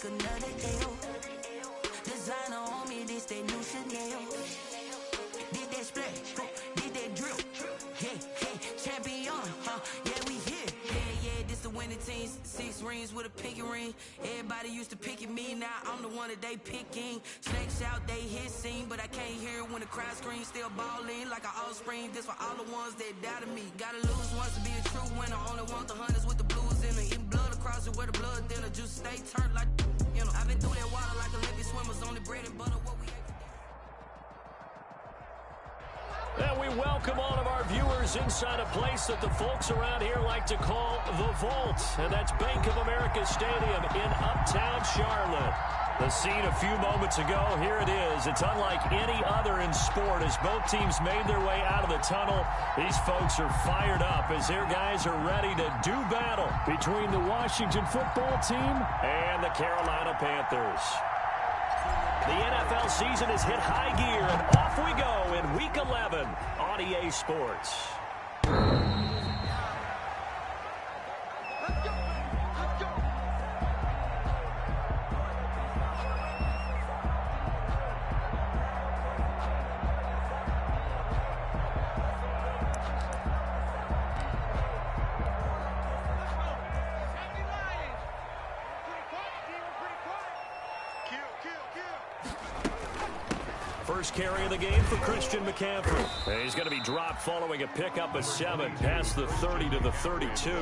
another L. Designer on me, this that new Chanel. Did that splash, did that drip. Yeah, champion, yeah, we here. Yeah, this the winning team. 6 rings with a pinky ring. Everybody used to pick at me, now I'm the one that they picking. Snakes out, they hit scene, but I can't hear it when the crowd screams. Still balling like an offspring. This for all the ones that doubted me. Gotta lose once to be a true winner. Only want the hunters with the blues in it. Eating blood across it where the blood thinner. Just stay turned like, you know. I've been through that water like Olympic swimmers. Only bread and butter, what we ate. And we welcome all of our viewers inside a place that the folks around here like to call the Vault. And that's Bank of America Stadium in Uptown Charlotte. The scene a few moments ago, here it is. It's unlike any other in sport as both teams made their way out of the tunnel. These folks are fired up as their guys are ready to do battle between the Washington football team and the Carolina Panthers. The NFL season has hit high gear, and off we go in Week 11 on EA Sports. First carry of the game for Christian McCaffrey. And he's going to be dropped following a pickup of 7 past the 30 to the 32.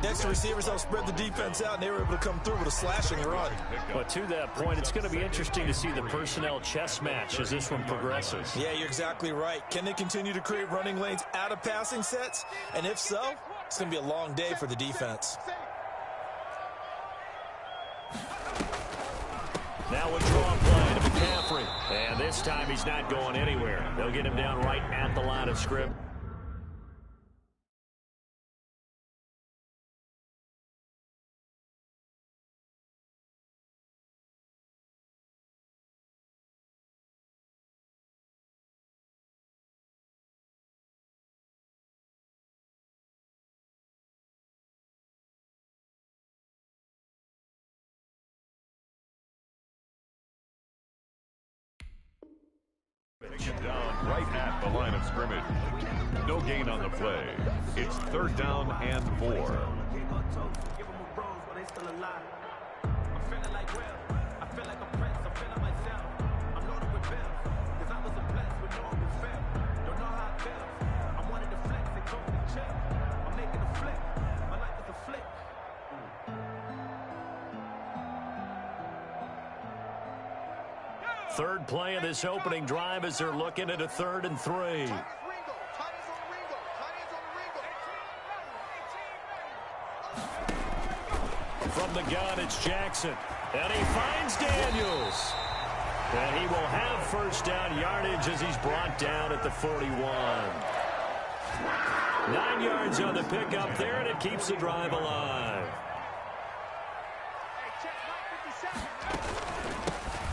Next, receivers help spread the defense out, and they were able to come through with a slashing run. But to that point, it's going to be interesting to see the personnel chess match as this one progresses. Yeah, you're exactly right. Can they continue to create running lanes out of passing sets? And if so, it's going to be a long day for the defense. Now a draw play to McCaffrey. And this time he's not going anywhere. They'll get him down right at the line of scrimmage. Down right at the line of scrimmage. No gain on the play. It's 3rd down and 4. Third play of this opening drive as they're looking at a 3rd and 3. From the gun, it's Jackson. And he finds Daniels. And he will have first down yardage as he's brought down at the 41. 9 yards on the pickup there, and it keeps the drive alive.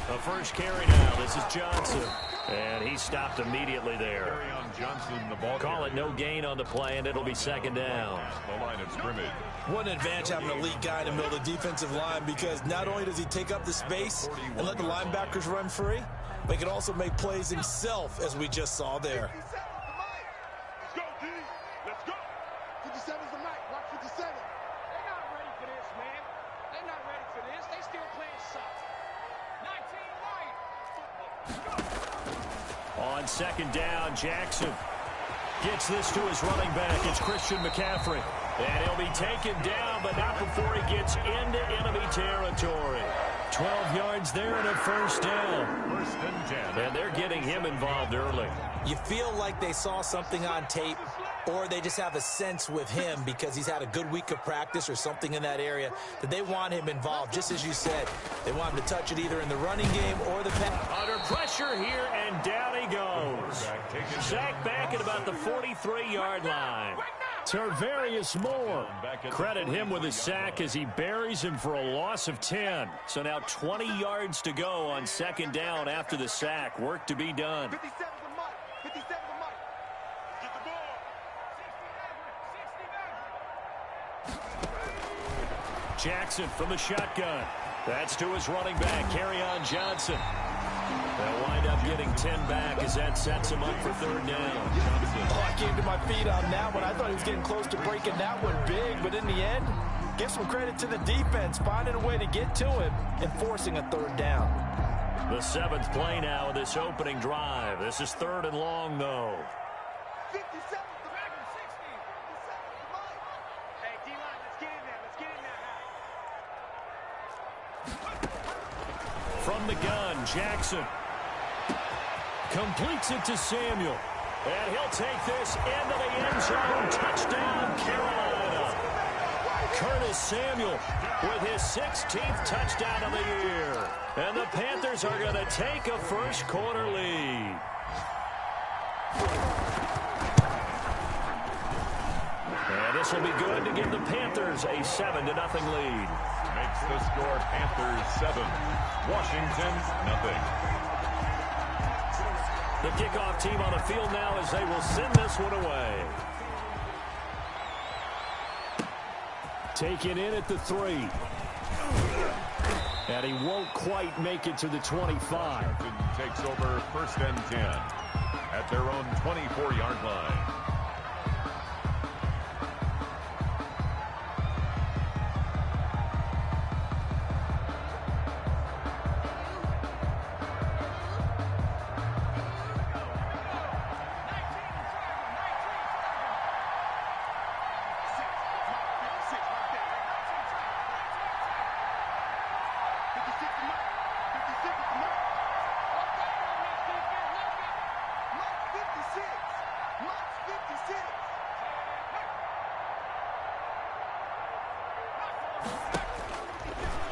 The first carry now. This is Johnson. And he stopped immediately there. Carry on Johnson, the ball. Call it no gain on the play, and it'll be 2nd down. The line of scrimmage. What an advantage having an elite guy in the middle of the defensive line, because not only does he take up the space and let the linebackers run free, but he can also make plays himself, as we just saw there. Let's go, D. Let's go. 57's the mic. Watch 57. They're not ready for this, man. They're not ready for this. They still playing soft. 19 On 2nd down, Jackson gets this to his running back. It's Christian McCaffrey. And he'll be taken down, but not before he gets into enemy territory. 12 yards there and a first down. 1st and 10. And they're getting him involved early. You feel like they saw something on tape, or they just have a sense with him because he's had a good week of practice or something in that area that they want him involved. Just as you said, they want him to touch it either in the running game or the pass. Under pressure here, and down he goes. Sacked back at about the 43-yard line. Tarvarius Moore. Credit him with a sack as he buries him for a loss of 10. So now 20 yards to go on 2nd down after the sack. Work to be done. 57's the mic. 57's the mic. Get the ball. Jackson from the shotgun. That's to his running back, Kerryon Johnson. They'll wind up getting 10 back as that sets him up for third down. Oh, I came to my feet on that one. I thought he was getting close to breaking that one big, but in the end, give some credit to the defense, finding a way to get to him and forcing a third down. The 7th play now of this opening drive. This is 3rd and long, though. 57 to back and 60. 57 to Mike. Hey, D-line, let's get in there. Let's get in there. From the gun, Jackson completes it to Samuel. And he'll take this into the end zone. Touchdown, Carolina. Curtis Samuel with his 16th touchdown of the year. And the Panthers are going to take a first quarter lead. And this will be good to give the Panthers a 7-0 lead. Makes the score Panthers 7, Washington 0. The kickoff team on the field now as they will send this one away. Taken in at the 3. And he won't quite make it to the 25. Takes over 1st and 10 at their own 24-yard line.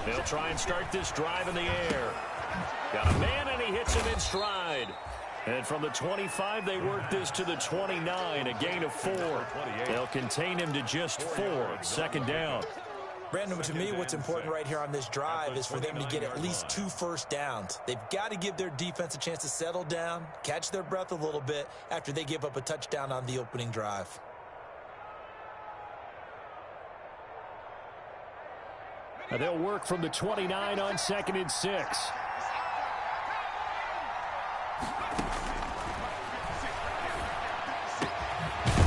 They'll try and start this drive in the air. Got a man, and he hits him in stride. And from the 25, they work this to the 29, a gain of 4. They'll contain him to just 4. 2nd down. Brandon, to me, what's important right here on this drive is for them to get at least 2 first downs. They've got to give their defense a chance to settle down, catch their breath a little bit after they give up a touchdown on the opening drive. They'll work from the 29 on 2nd and 6.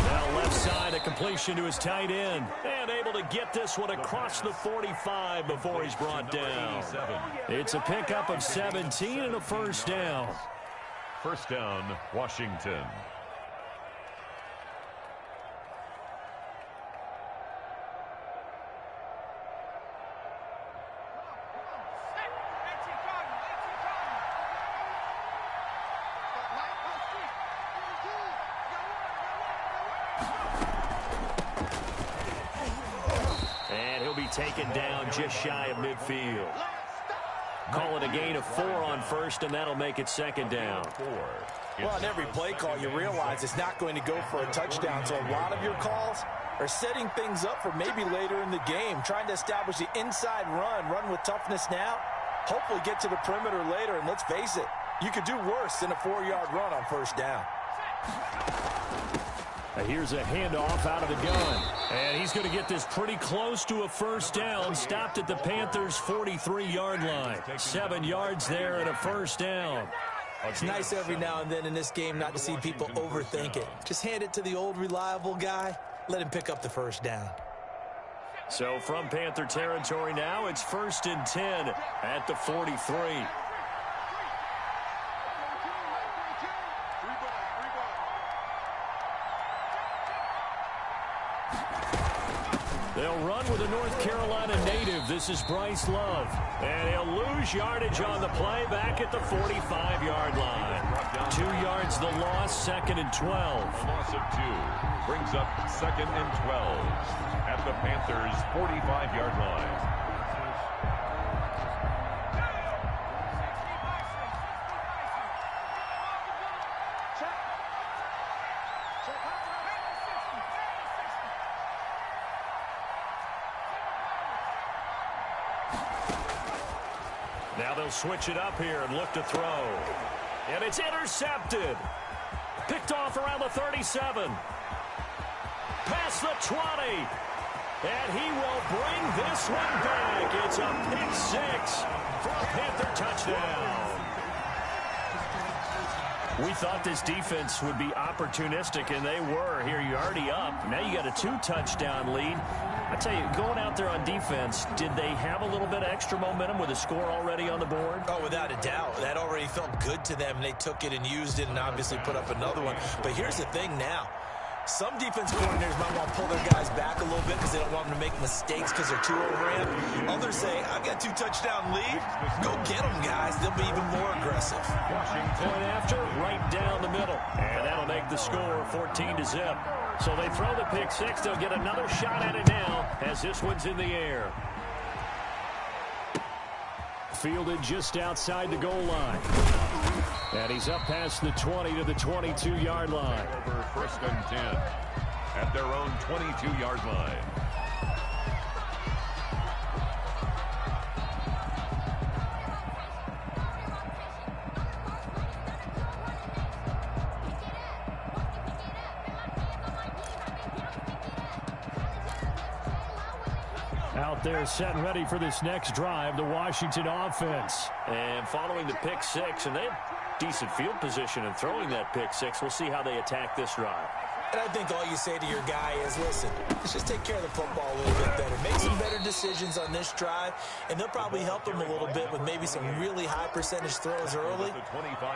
Now left side, a completion to his tight end. And able to get this one across the 45 before he's brought down. It's a pickup of 17 and a first down. First down, Washington. Taken down just shy of midfield. Call it a gain of 4 on first, and that'll make it 2nd down. Well, on every play call, you realize it's not going to go for a touchdown, so a lot of your calls are setting things up for maybe later in the game, trying to establish the inside run with toughness now, hopefully get to the perimeter later, and let's face it, you could do worse than a 4-yard run on first down. Here's a handoff out of the gun. And he's going to get this pretty close to a first down. Stopped at the Panthers' 43-yard line. 7 yards there and a first down. It's nice every now and then in this game not to see people overthink it. Just hand it to the old reliable guy. Let him pick up the first down. So from Panther territory now, it's 1st and 10 at the 43. They'll run with a North Carolina native. This is Bryce Love. And he'll lose yardage on the play back at the 45-yard line. 2 yards the loss, 2nd and 12. A loss of 2 brings up 2nd and 12 at the Panthers' 45-yard line. Now they'll switch it up here and look to throw. And it's intercepted. Picked off around the 37. Past the 20. And he will bring this one back. It's a pick six for a Panther touchdown. We thought this defense would be opportunistic, and they were. Here, you're already up. Now you got a 2-touchdown lead. I tell you, going out there on defense, did they have a little bit of extra momentum with a score already on the board? Oh, without a doubt. That already felt good to them. They took it and used it and obviously put up another one. But here's the thing now. Some defense coordinators might want to pull their guys back a little bit because they don't want them to make mistakes because they're too overamped. Others say, I've got 2-touchdown lead. Go get them, guys. They'll be even more aggressive. Point after, right down the middle. And that'll make the score 14-0. So they throw the pick six. They'll get another shot at it now as this one's in the air. Fielded just outside the goal line. And he's up past the 20 to the 22-yard line. Over 1st and 10 at their own 22-yard line. Out there set and ready for this next drive, the Washington offense. And following the pick six, and they have decent field position in throwing that pick six. We'll see how they attack this drive. And I think all you say to your guy is, listen, let's just take care of the football a little bit better. Make some better decisions on this drive, and they'll probably help him a little bit with maybe some really high percentage throws early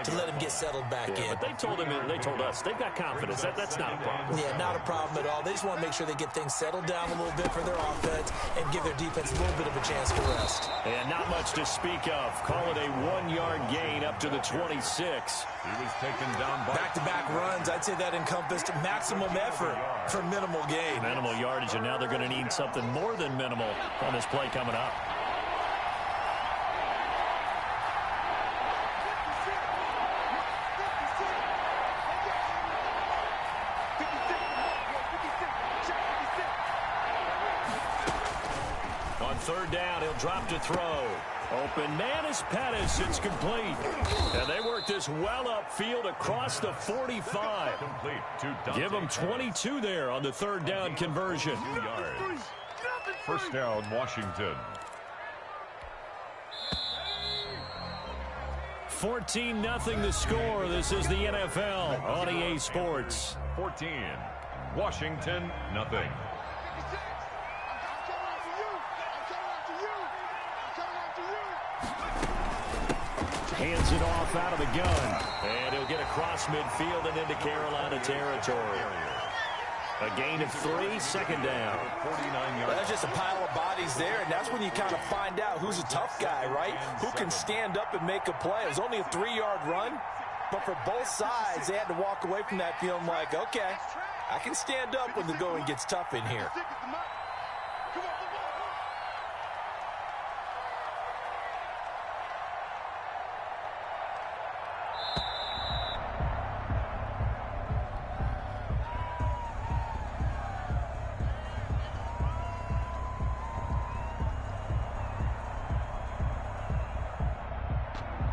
to let him get settled back in. But they told him, and they told us, they've got confidence. That's not a problem. Yeah, not a problem at all. They just want to make sure they get things settled down a little bit for their offense and give their defense a little bit of a chance to rest. And not much to speak of. Call it a 1-yard gain up to the 26. He was taken down by back-to-back runs. I'd say that encompassed maximum effort for minimal gain. Minimal yardage, and now they're going to need something more than minimal on this play coming up. On 3rd down, he'll drop to throw. Open man is Pettis. It's complete. And they work this well upfield across the 45. Give them 22 there on the 3rd down conversion. 2 yards. 1st down, Washington. 14-0 the score. This is the NFL on EA Sports. 14. Washington, nothing. Hands it off out of the gun. And he'll get across midfield and into Carolina territory. A gain of 3, 2nd down. 49 yards. That's just a pile of bodies there, and that's when you kind of find out who's a tough guy, right? Who can stand up and make a play. It was only a 3-yard run, but for both sides, they had to walk away from that feeling like, okay, I can stand up when the going gets tough in here.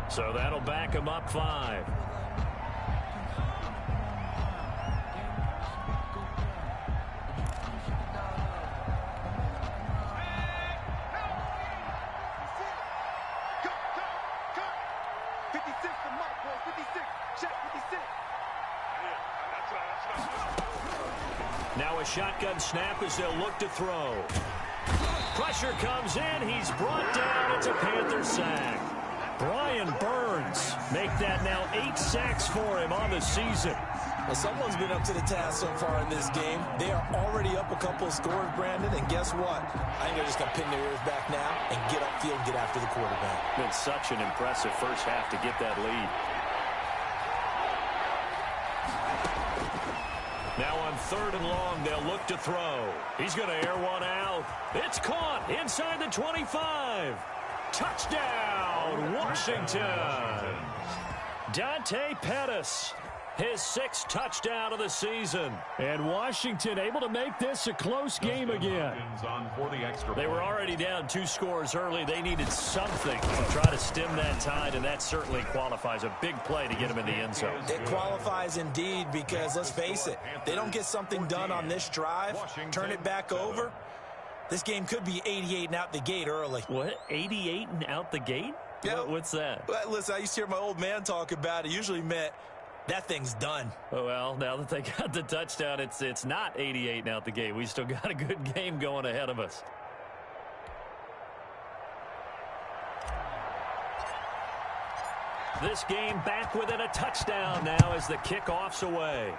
So that'll back him up 5. Now a shotgun snap as they'll look to throw. Pressure comes in. He's brought down. It's a Panther sack. Brian Burns make that now 8 sacks for him on the season. Well, someone's been up to the task so far in this game. They are already up a couple of scores, Brandon, and guess what? I think they're just going to pin their ears back now and get upfield and get after the quarterback. Been such an impressive first half to get that lead. Now on 3rd and long, they'll look to throw. He's going to air one out. It's caught inside the 25. Touchdown, Washington. Dante Pettis, his 6th touchdown of the season. And Washington able to make this a close game again. They were already down 2 scores early. They needed something to try to stem that tide, and that certainly qualifies. A big play to get him in the end zone. It qualifies indeed because, let's face it, they don't get something done on this drive, turn it back over, This game could be 88 and out the gate early. What? 88 and out the gate? Yeah. What's that? Well, listen, I used to hear my old man talk about it. It usually meant that thing's done. Well, now that they got the touchdown, it's not 88 and out the gate. We still got a good game going ahead of us. This game back within a touchdown now as the kickoff's away.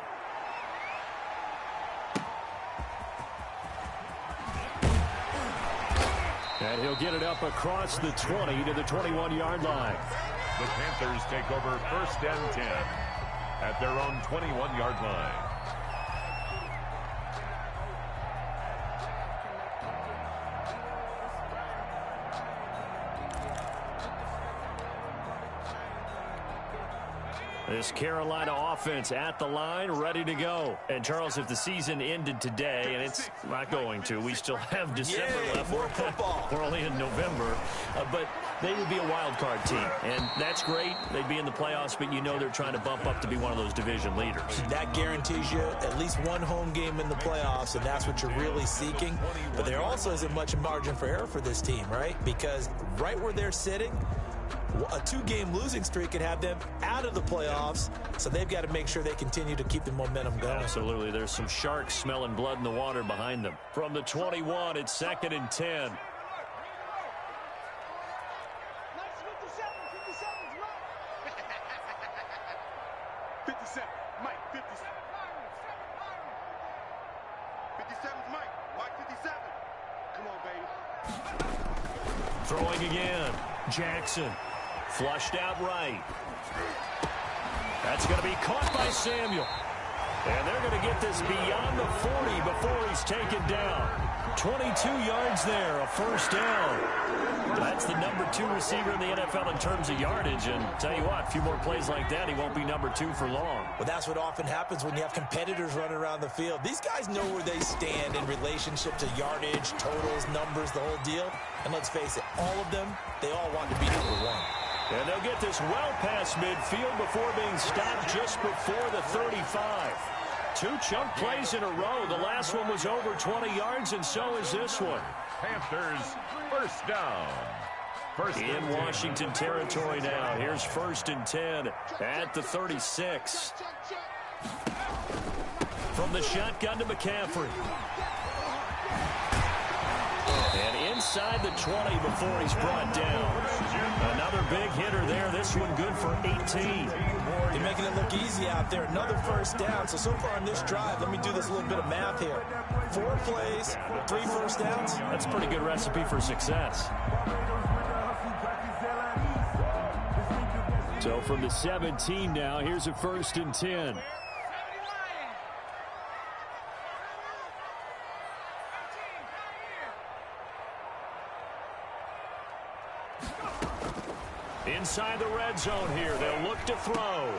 And he'll get it up across the 20 to the 21-yard line. The Panthers take over 1st and 10 at their own 21-yard line. This Carolina offense at the line, ready to go. And, Charles, if the season ended today, and it's not going to, we still have December left. More football. We're only in November. But they would be a wild card team, and that's great. They'd be in the playoffs, but you know they're trying to bump up to be one of those division leaders. That guarantees you at least one home game in the playoffs, and that's what you're really seeking. But there also isn't much margin for error for this team, right? Because right where they're sitting, a 2-game losing streak could have them out of the playoffs, so they've got to make sure they continue to keep the momentum going. Absolutely. There's some sharks smelling blood in the water behind them. From the 21, it's 2nd and 10. 57, Mike, 57. 57's Mike. Mike 57. Come on, baby. Throwing again. Jackson. Flushed out right. That's going to be caught by Samuel. And they're going to get this beyond the 40 before he's taken down. 22 yards there, a 1st down. That's the number 2 receiver in the NFL in terms of yardage. And tell you what, a few more plays like that, he won't be number 2 for long. Well, that's what often happens when you have competitors running around the field. These guys know where they stand in relationship to yardage, totals, numbers, the whole deal. And let's face it, all of them, they all want to be number 1. And they'll get this well past midfield before being stopped just before the 35. 2 chunk plays in a row. The last one was over 20 yards, and so is this one. Panthers, 1st down. In Washington territory now. Here's 1st and 10 at the 36. From the shotgun to McCaffrey. And inside the 20 before he's brought down. Another big hitter there. This one good for 18. They're making it look easy out there. Another 1st down. So far on this drive, let me do this little bit of math here. 4 plays, 3 1st downs. That's a pretty good recipe for success. So from the 17 now, here's a 1st and 10. Inside the red zone here, they'll look to throw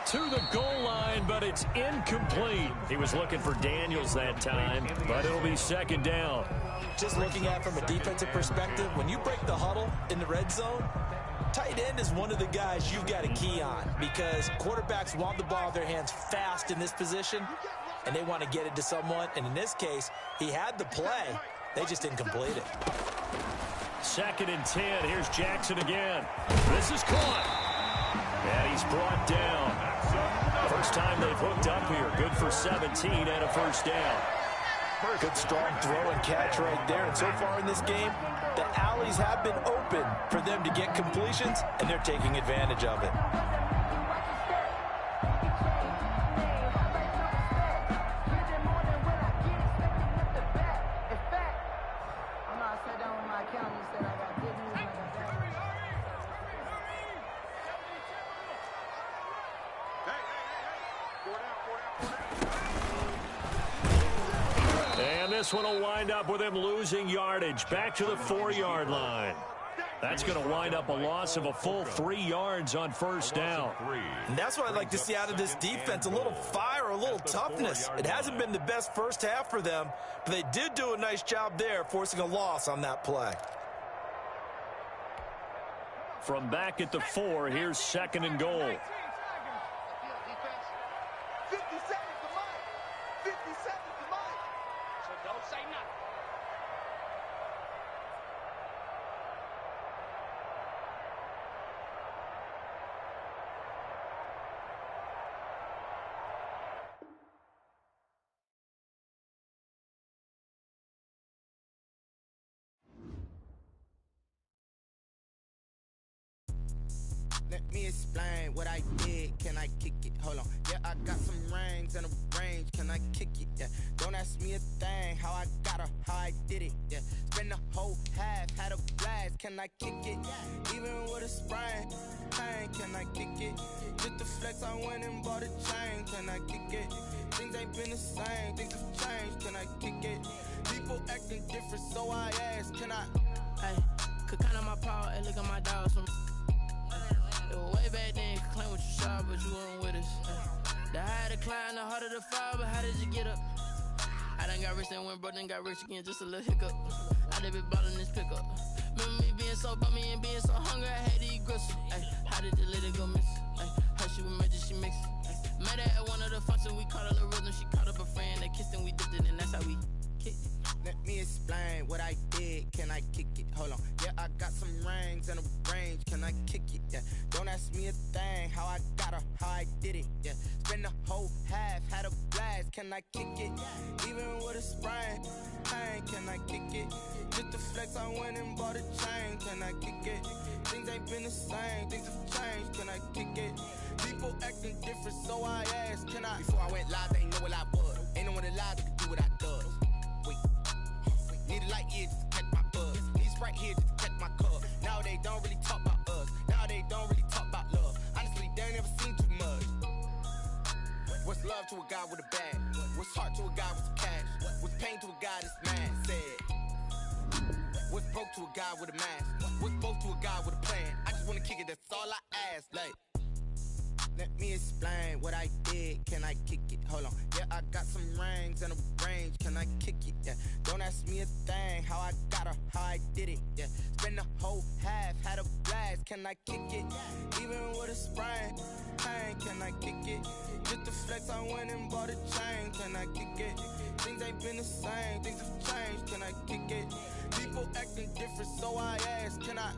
to the goal line, but it's incomplete. He was looking for Daniels that time, but it'll be 2nd down. Just looking at it from a defensive perspective, when you break the huddle in the red zone, tight end is one of the guys you've got to key on because quarterbacks want the ball in their hands fast in this position, and they want to get it to someone. And in this case, he had the play. They just didn't complete it. 2nd and 10. Here's Jackson again. This is caught. And he's brought down. First time they've hooked up here. Good for 17 and a 1st down. Good strong throw and catch right there. And so far in this game, the alleys have been open for them to get completions, and they're taking advantage of it. This one will wind up with him losing yardage back to the 4-yard line. That's going to wind up a loss of a full 3 yards on 1st down. And that's what I'd like to see out of this defense, a little fire, a little toughness. It hasn't been the best first half for them, but they did do a nice job there, forcing a loss on that play. From back at the 4, here's 2nd and goal. 57 to Mike. 57 to Mike. So don't say nothing. me explain what I did. Can I kick it? Hold on. Yeah, I got some rings and a range. Can I kick it? Yeah. Don't ask me a thing. How I got her, how I did it. Yeah. Spend the whole half, had a blast. Can I kick it? Even with a sprain. Pain, can I kick it? Just the flex, I went and bought a chain. Can I kick it? Things ain't been the same. Things have changed. Can I kick it? People acting different, so I ask. Can I? Hey, could count on my power and look at my dogs from. It was way back then, could claim what you saw, but you weren't with us. The higher the climb, the harder the fall, but how did you get up? I done got rich and went broke, then got rich again, just a little hiccup. I done been ballin' this pickup. Remember me being so bummy and being so hungry, I had to eat gristle. Ay, how did the lady go miss? Ay, how she was magic, she mixed. Met her at one of the functions, we caught a little rhythm, she caught up a friend, they kissed and we dipped it, and that's how we kicked it. Let me explain what I did. Can I kick it? Hold on. Yeah, I got some rings and a range. Can I kick it? Yeah. Don't ask me a thing. How I got her, how I did it. Yeah. Spend the whole half, had a blast. Can I kick it? Even with a sprain. Pain, can I kick it? Just the flex, I went and bought a chain. Can I kick it? Things ain't been the same. Things have changed. Can I kick it? People acting different, so I asked. Can I? Before I went live, they ain't know what I was. Ain't no one alive that could do what I does. Need a light here just to catch my buzz. Need Sprite here just to catch my cup. Now they don't really talk about us. Now they don't really talk about love. Honestly, they ain't never seen too much. What's love to a guy with a bag? What's heart to a guy with some cash? What's pain to a guy that's mad? Said. What's broke to a guy with a mask? What's both to a guy with a plan? I just wanna kick it, that's all I ask. Like, let me explain what I did. Can I kick it? Hold on. Yeah, I got some rings and a range. Can I kick it? Yeah. Don't ask me a thing. How I got her, how I did it. Yeah. Spend the whole half, had a blast. Can I kick it? Even with a sprain. Pain, can I kick it? Just the flex, I went and bought a chain. Can I kick it? Things ain't been the same. Things have changed. Can I kick it? People acting different, so I ask. Can I?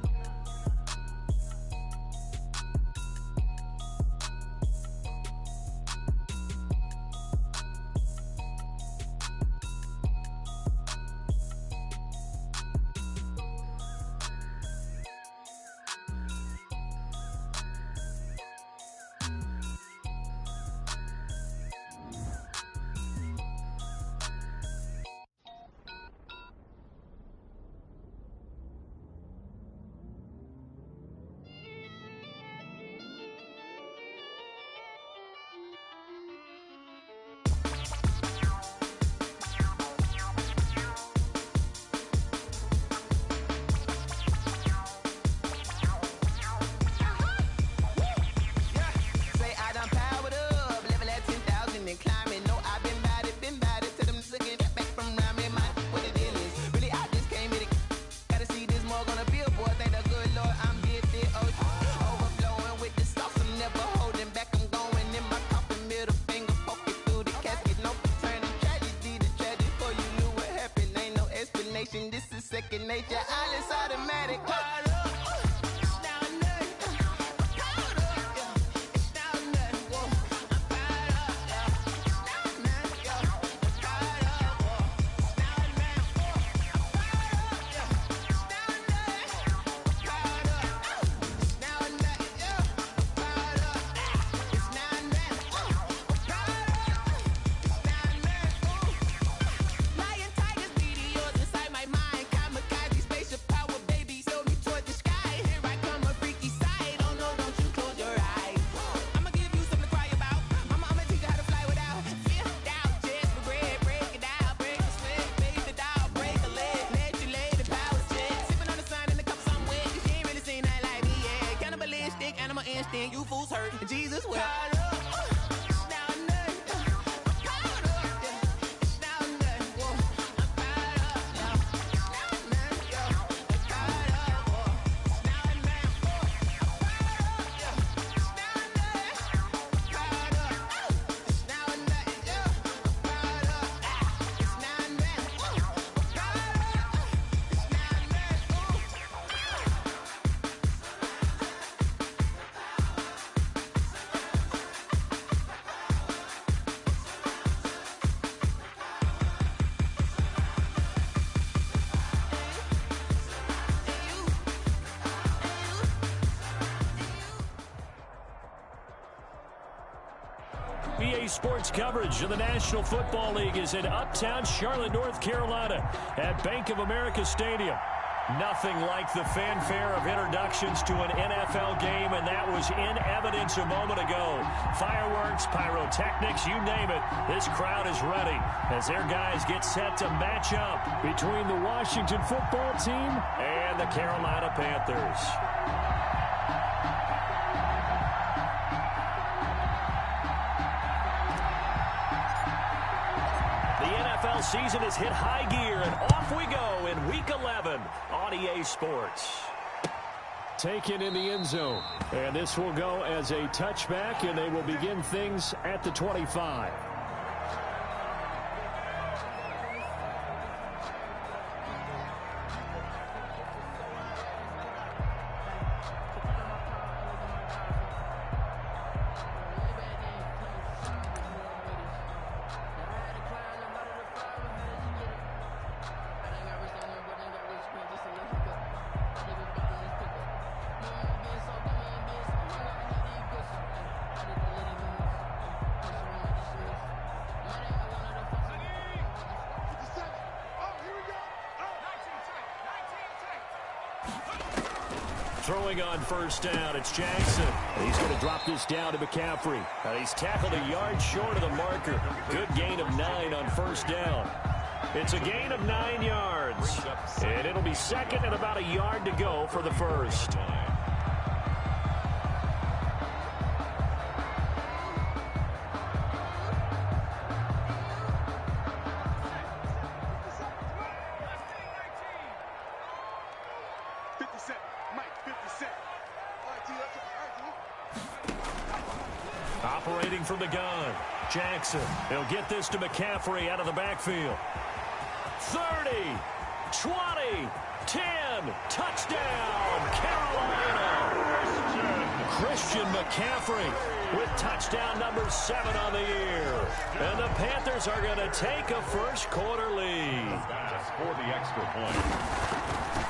This is second nature, all is automatic. Lion, tigers, meteors inside my mind. Kamikaze, spaceship power, baby, show me EA Sports coverage of the National Football League is in uptown Charlotte, North Carolina at Bank of America Stadium. Nothing like the fanfare of introductions to an NFL game, and that was in evidence a moment ago. Fireworks, pyrotechnics, you name it, this crowd is ready as their guys get set to match up between the Washington football team and the Carolina Panthers. NFL season has hit high gear, and off we go in Week 11 on EA Sports. Taken in the end zone, and this will go as a touchback, and they will begin things at the 25. Throwing on first down, it's Jackson. And he's going to drop this down to McCaffrey. And he's tackled a yard short of the marker. Good gain of 9 on first down. It's a gain of 9 yards. And it'll be second and about a yard to go for the first. Operating from the gun, Jackson. He'll get this to McCaffrey out of the backfield. 30, 20, 10, touchdown, Carolina. Christian McCaffrey with touchdown number 7 on the year. And the Panthers are going to take a first quarter lead. For the extra point.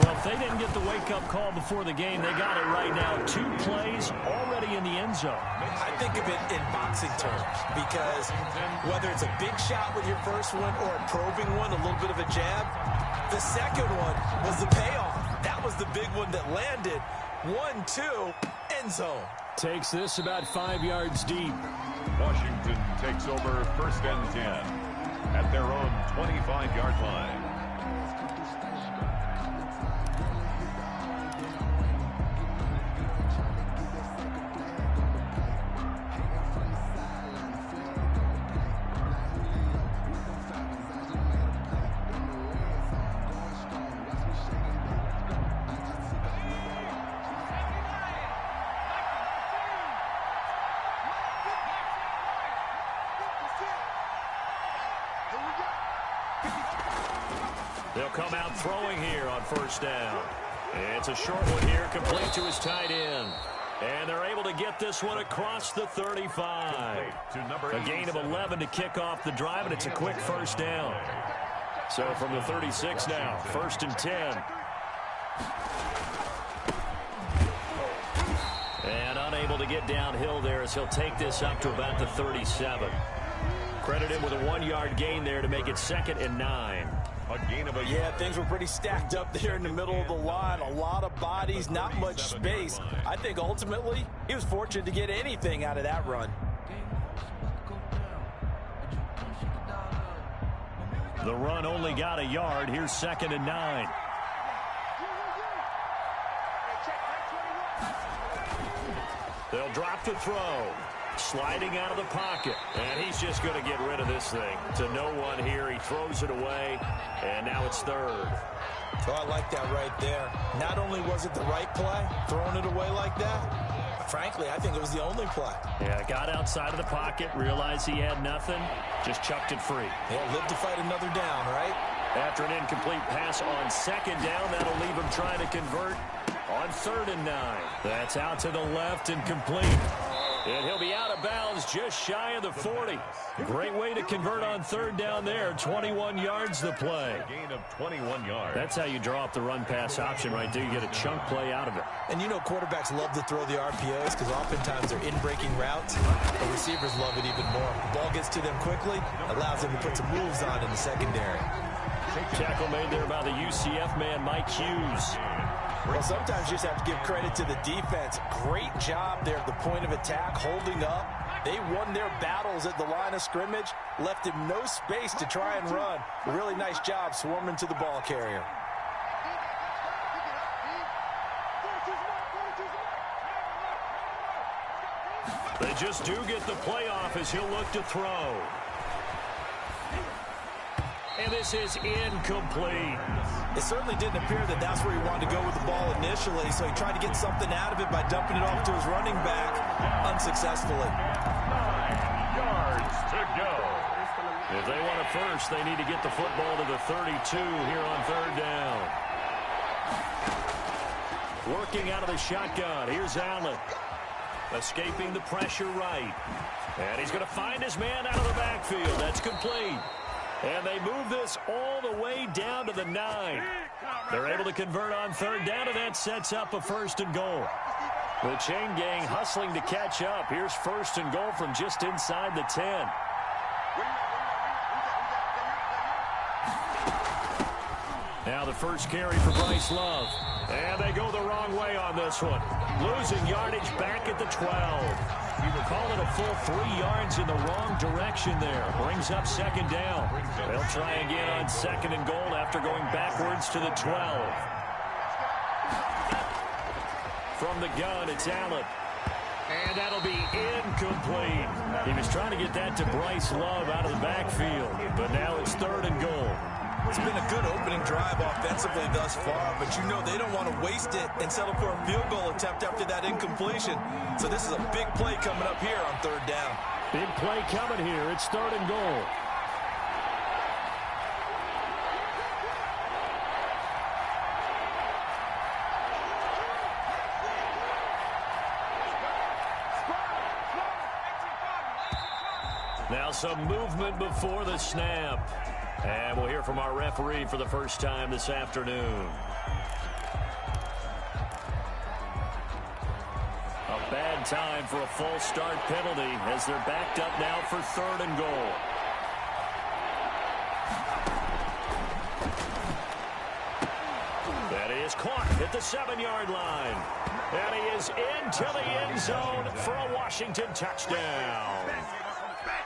Well, if they didn't get the wake-up call before the game, they got it right now. 2 plays already in the end zone. I think of it in boxing terms because whether it's a big shot with your first one or a probing one, a little bit of a jab, the second one was the payoff. That was the big one that landed. 1-2, end zone. Takes this about 5 yards deep. Washington takes over first and 10 at their own 25-yard line. They'll come out throwing here on first down. It's a short one here, complete to his tight end. And they're able to get this one across the 35. A gain of 11 to kick off the drive, and it's a quick first down. So from the 36 now, first and 10. And unable to get downhill there as he'll take this up to about the 37. Credit him with a 1-yard gain there to make it second and 9. Yeah, things were pretty stacked up there in the middle of the line. A lot of bodies, not much space. I think ultimately he was fortunate to get anything out of that run. The run only got a yard. Here's second and 9. They'll drop the throw. Sliding out of the pocket. And he's just going to get rid of this thing. To no one here. He throws it away. And now it's third. Oh, I like that right there. Not only was it the right play, throwing it away like that, frankly, I think it was the only play. Yeah, got outside of the pocket, realized he had nothing, just chucked it free. Yeah, live to fight another down, right? After an incomplete pass on second down, that'll leave him trying to convert on third and 9. That's out to the left and complete. And he'll be out of bounds just shy of the 40. Great way to convert on third down there. 21 yards to play. Gain of 21 yards. That's how you draw up the run-pass option right there. You get a chunk play out of it. And you know quarterbacks love to throw the RPOs because oftentimes they're in-breaking routes. The receivers love it even more. The ball gets to them quickly, allows them to put some moves on in the secondary. Tackle made there by the UCF man, Mike Hughes. Well, sometimes you just have to give credit to the defense. Great job there at the point of attack, holding up. They won their battles at the line of scrimmage, left him no space to try and run. A really nice job swarming to the ball carrier. They just do get the playoff as he'll look to throw. And this is incomplete. It certainly didn't appear that that's where he wanted to go with the ball initially, so he tried to get something out of it by dumping it off to his running back unsuccessfully. 9 yards to go. If they want a first, they need to get the football to the 32 here on third down. Working out of the shotgun. Here's Allen. Escaping the pressure right. And he's going to find his man out of the backfield. That's complete. And they move this all the way down to the 9. They're able to convert on third down, and that sets up a first and goal. The chain gang hustling to catch up. Here's first and goal from just inside the 10. Now the first carry for Bryce Love. And they go the wrong way on this one. Losing yardage back at the 12. We were calling a full 3 yards in the wrong direction there. Brings up second down. They'll try again on second and goal after going backwards to the 12. From the gun, it's Allen. And that'll be incomplete. He was trying to get that to Bryce Love out of the backfield. But now it's third and goal. It's been a good opening drive offensively thus far, but you know they don't want to waste it and settle for a field goal attempt after that incompletion. So this is a big play coming up here on third down. Big play coming here. It's third and goal. Now some movement before the snap. And we'll hear from our referee for the first time this afternoon. A bad time for a false start penalty as they're backed up now for third and goal. That is caught at the 7-yard line. And he is into the end zone for a Washington touchdown.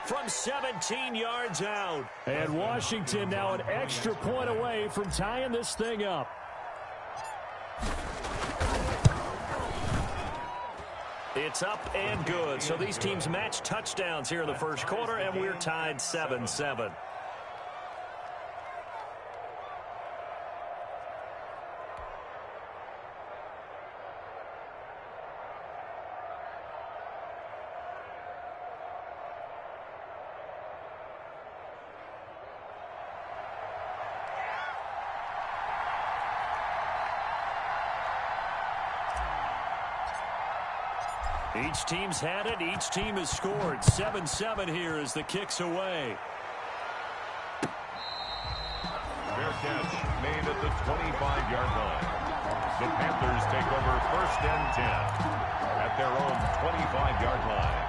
From 17 yards out. And Washington now an extra point away from tying this thing up. It's up and good. So these teams match touchdowns here in the first quarter, and we're tied 7-7. Each team's had it. Each team has scored. 7-7 here as the kick's away. Fair catch made at the 25-yard line. The Panthers take over first and 10 at their own 25-yard line.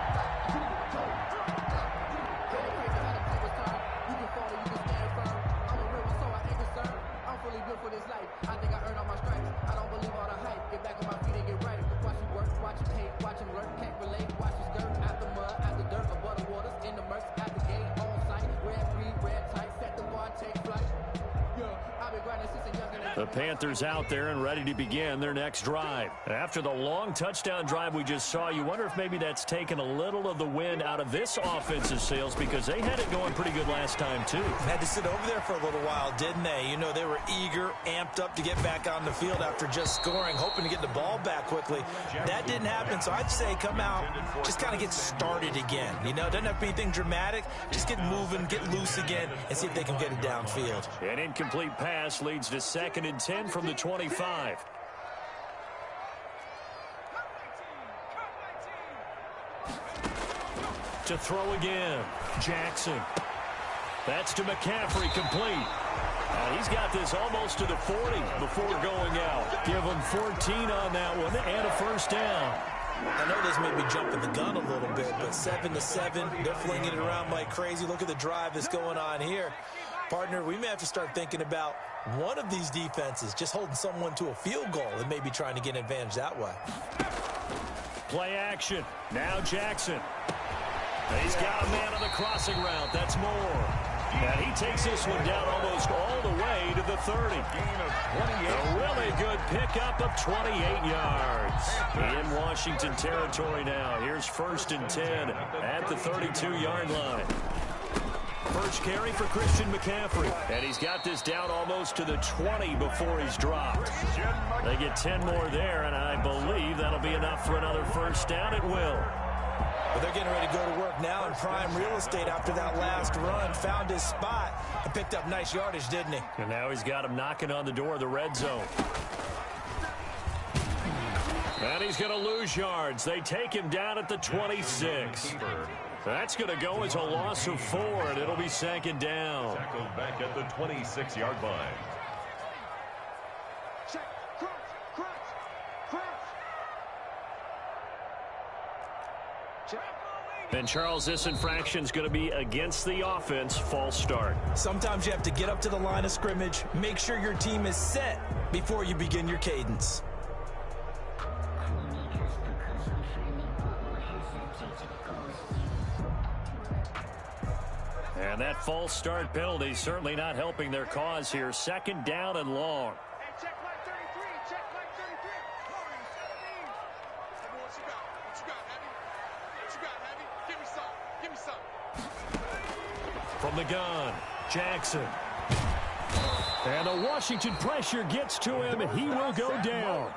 The Panthers out there and ready to begin their next drive. After the long touchdown drive we just saw, you wonder if maybe that's taken a little of the wind out of this offensive sails because they had it going pretty good last time too. Had to sit over there for a little while, didn't they? You know, they were eager, amped up to get back on the field after just scoring, hoping to get the ball back quickly. That didn't happen, so I'd say come out, just kind of get started again. You know, it doesn't have to be anything dramatic. Just get moving, get loose again, and see if they can get it downfield. An incomplete pass leads to second and 10 from the 25. to throw again. Jackson. That's to McCaffrey, complete. He's got this almost to the 40 before going out. Give him 14 on that one and a first down. I know this may be jumping the gun a little bit, but 7-7, they're flinging it around like crazy. Look at the drive that's going on here. Partner, we may have to start thinking about one of these defenses just holding someone to a field goal and maybe trying to get an advantage that way. Play action. Now Jackson. He's got a man on the crossing route. That's Moore. And he takes this one down almost all the way to the 30. A really good pickup of 28 yards. In Washington territory now. Here's 1st and 10 at the 32-yard line. First carry for Christian McCaffrey. And he's got this down almost to the 20 before he's dropped. They get 10 more there, and I believe that'll be enough for another first down. It will. But they're getting ready to go to work now in prime real estate after that last run. Found his spot and picked up nice yardage, didn't he? And now he's got him knocking on the door of the red zone. And he's going to lose yards. They take him down at the 26. That's going to go as a loss of 4, and it'll be 2nd down. Tackled back at the 26-yard line. Check, crunch, crunch, crunch. Check. And Charles, this infraction's going to be against the offense. False start. Sometimes you have to get up to the line of scrimmage, make sure your team is set before you begin your cadence. And that false start penalty certainly not helping their cause here. 2nd down and long. Hey, check like 33. Check like 33. Holy 17. Hey, what you got? What you got, Heavy? What you got, Heavy? Give me some. Give me some. From the gun, Jackson. And the Washington pressure gets to him, and he will go down.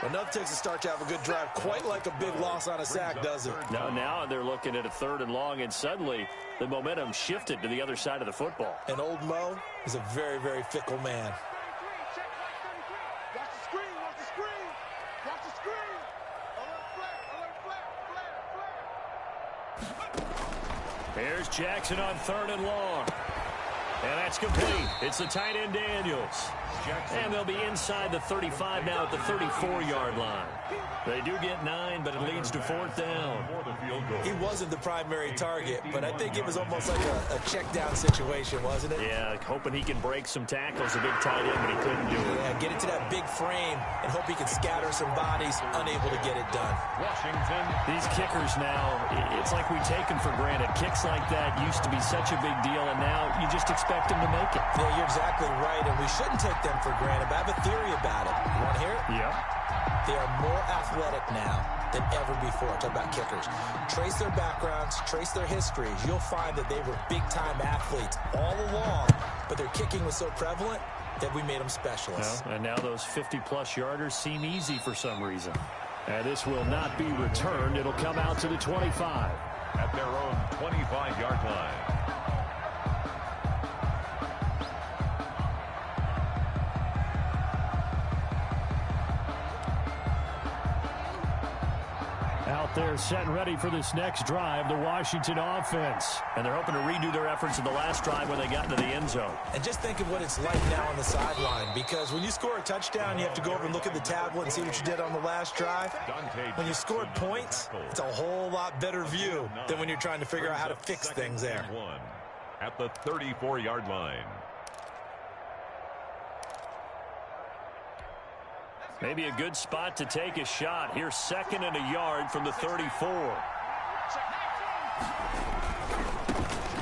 Enough takes a start to have a good drive. Quite like a big loss on a sack, does it? Now they're looking at a 3rd and long, and suddenly the momentum shifted to the other side of the football. And old Mo is a very, very fickle man. 33. Check like 33. Watch the screen. Watch the screen. Watch the screen. Alert flag. Alert flag. Flag. Here's Jackson on 3rd and long. And that's complete. It's the tight end Daniels. And they'll be inside the 35 now at the 34-yard line. They do get 9, but it leads to 4th down. He wasn't the primary target, but I think it was almost like a check-down situation, wasn't it? Yeah, hoping he can break some tackles, a big tight end, but he couldn't do it. Yeah, get into that big frame and hope he can scatter some bodies, unable to get it done. Washington. These kickers now, it's like we take them for granted. Kicks like that used to be such a big deal, and now you just expect them to make it. Yeah, you're exactly right, and we shouldn't take them for granted, but I have a theory about it. You want to hear it? Yeah. They are more athletic now than ever before. Talk about kickers. Trace their backgrounds, trace their histories. You'll find that they were big-time athletes all along, but their kicking was so prevalent that we made them specialists. Well, and now those 50-plus yarders seem easy for some reason. And this will not be returned. It'll come out to the 25. At their own 25-yard line. Out there set and ready for this next drive, the Washington offense. And they're hoping to redo their efforts in the last drive when they got into the end zone. And just think of what it's like now on the sideline, because when you score a touchdown, you have to go over and look at the tablet and see what you did on the last drive. When you scored points, it's a whole lot better view than when you're trying to figure out how to fix things there. At the 34-yard line. Maybe a good spot to take a shot. Here's 2nd and a yard from the 34.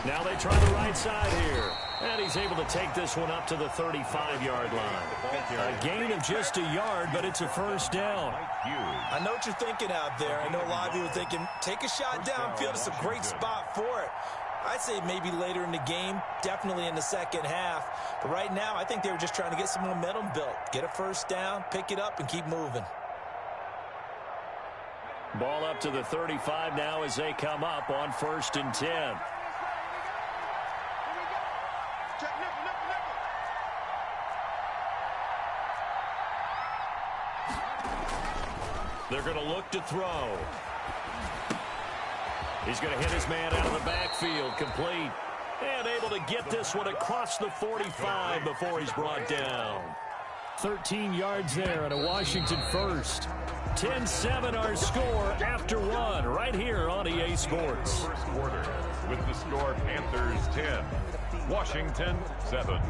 Now they try the right side here. And he's able to take this one up to the 35-yard line. A gain of just a yard, but it's a first down. I know what you're thinking out there. I know a lot of you are thinking, take a shot downfield. It's a great spot for it. I'd say maybe later in the game, definitely in the second half. But right now, I think they were just trying to get some momentum built. Get a first down, pick it up, and keep moving. Ball up to the 35 now as they come up on 1st and 10. They're going to look to throw. He's going to hit his man out of the backfield, complete. And able to get this one across the 45 before he's brought down. 13 yards there and a Washington first. 10-7 our score after one right here on EA Sports. First quarter with the score Panthers 10, Washington 7.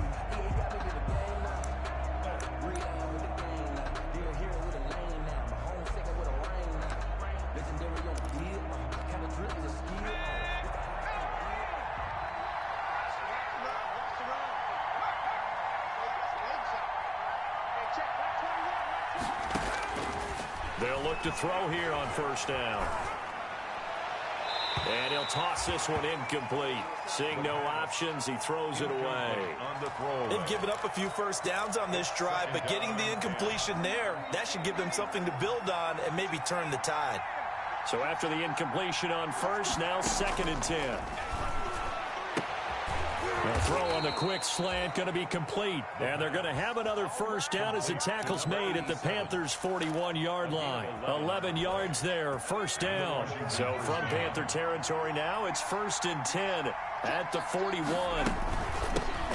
They'll look to throw here on first down. And he'll toss this one incomplete. Seeing no options, he throws it away. They've given up a few first downs on this drive, but getting the incompletion there, that should give them something to build on and maybe turn the tide. So after the incompletion on first, now 2nd and 10. The throw on the quick slant going to be complete. And they're going to have another first down as the tackle's made at the Panthers' 41-yard line. 11 yards there, first down. So from Panther territory now, it's 1st and 10 at the 41.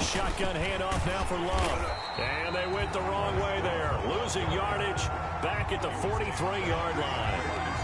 Shotgun handoff now for Love. And they went the wrong way there. Losing yardage back at the 43-yard line.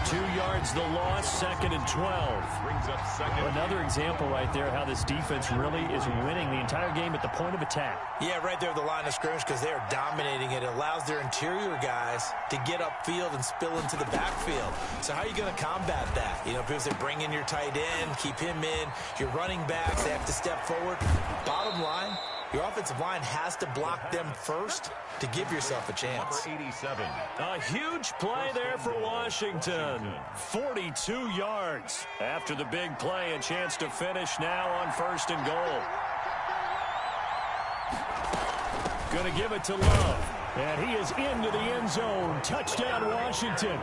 2 yards the loss, 2nd and 12. Brings up second. Another example right there how this defense really is winning the entire game at the point of attack. Yeah, right there at the line of scrimmage because they are dominating it. It allows their interior guys to get upfield and spill into the backfield. So how are you going to combat that? You know, because they bring in your tight end, keep him in, your running backs, they have to step forward. Bottom line, your offensive line has to block them first to give yourself a chance. Number 87. A huge play there for Washington. 42 yards. After the big play, a chance to finish now on 1st and goal. Going to give it to Love. And he is into the end zone. Touchdown, Washington.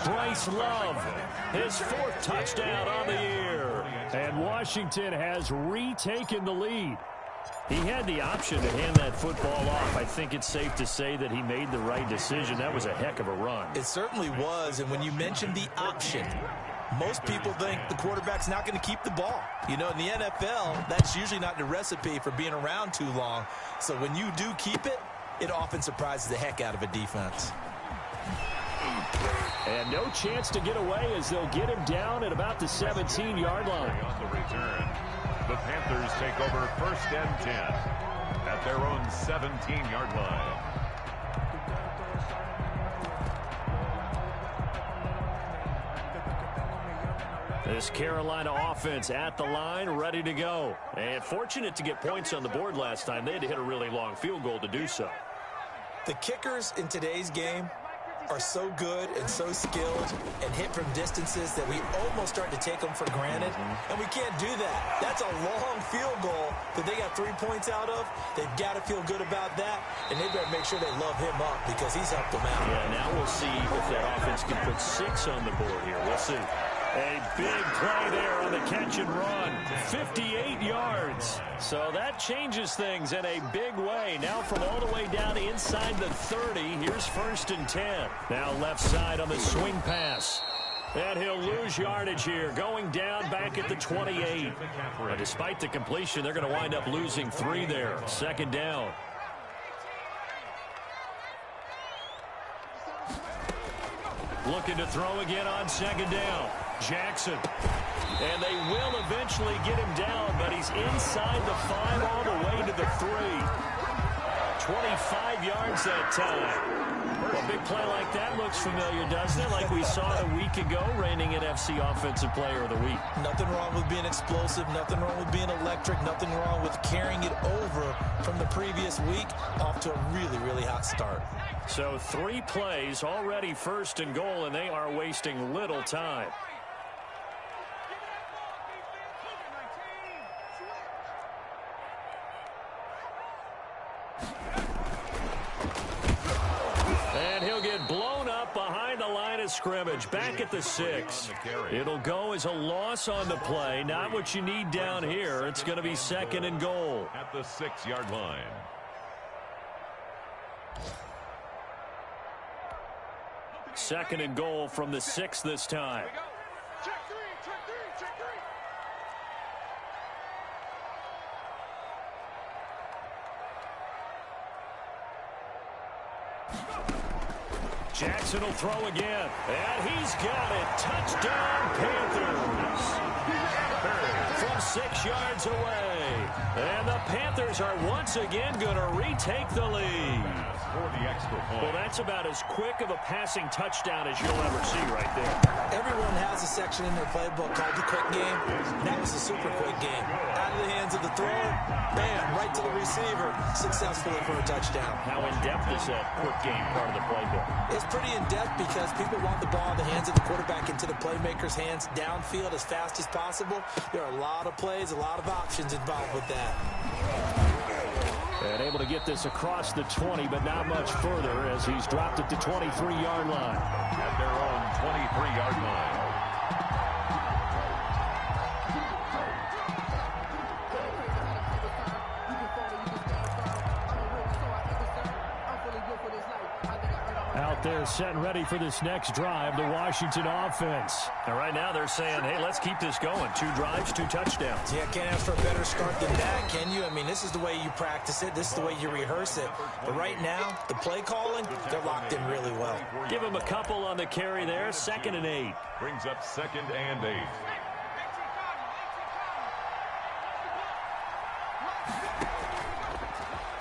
Bryce Love, his 4th touchdown on the year. And Washington has retaken the lead. He had the option to hand that football off. I think it's safe to say that he made the right decision. That was a heck of a run. It certainly was, and when you mentioned the option, most people think the quarterback's not going to keep the ball. You know, in the NFL, that's usually not the recipe for being around too long. So when you do keep it, it often surprises the heck out of a defense. And no chance to get away as they'll get him down at about the 17-yard line. On the return, the Panthers take over 1st and 10 at their own 17-yard line. This Carolina offense at the line, ready to go. And fortunate to get points on the board last time. They had to hit a really long field goal to do so. The kickers in today's game are so good and so skilled and hit from distances that we almost start to take them for granted. And we can't do that. That's a long field goal that they got 3 points out of. They've got to feel good about that, and they better make sure they love him up because he's helped them out. Yeah, now we'll see if that offense can put 6 on the board here. We'll see. A big play there on the catch and run. 58 yards. So that changes things in a big way. Now from all the way down inside the 30, here's 1st and 10. Now left side on the swing pass. And he'll lose yardage here, going down back at the 28. But despite the completion, they're going to wind up losing 3 there. 2nd down. Looking to throw again on 2nd down. Jackson. And they will eventually get him down, but he's inside the 5 all the way to the 3. 25 yards that time. Well, a big play like that looks familiar, doesn't it? Like we saw a week ago, reigning NFC Offensive Player of the Week. Nothing wrong with being explosive. Nothing wrong with being electric. Nothing wrong with carrying it over from the previous week off to a really, really hot start. So 3 plays, already 1st and goal, and they are wasting little time. And he'll get blown up behind the line of scrimmage, back at the 6. It'll go as a loss on the play, not what you need down here. It's going to be 2nd and goal. At the 6-yard line. Second and goal from the 6 this time. Jackson will throw again. And he's got it. Touchdown, Panthers. From 6 yards away. And the Panthers are once again going to retake the lead. For the extra point. Well, that's about as quick of a passing touchdown as you'll ever see right there. Everyone has a section in their playbook called the quick game. That was a super quick game. Out of the hands of the thrower, bam, right to the receiver, successfully for a touchdown. How in-depth is that quick game part of the playbook? It's pretty in-depth because people want the ball in the hands of the quarterback into the playmaker's hands downfield as fast as possible. There are a lot of plays, a lot of options involved with that. And able to get this across the 20, but not much further as he's dropped at the 23-yard line. At their own 23-yard line. Out there set and ready for this next drive, the Washington offense. And right now they're saying, hey, let's keep this going. 2 drives, 2 touchdowns. Yeah, can't ask for a better start than that, can you? I mean, this is the way you practice it. This is the way you rehearse it. But right now, the play calling, they're locked in really well. Give him a couple on the carry there. 2nd and 8. Brings up 2nd and 8.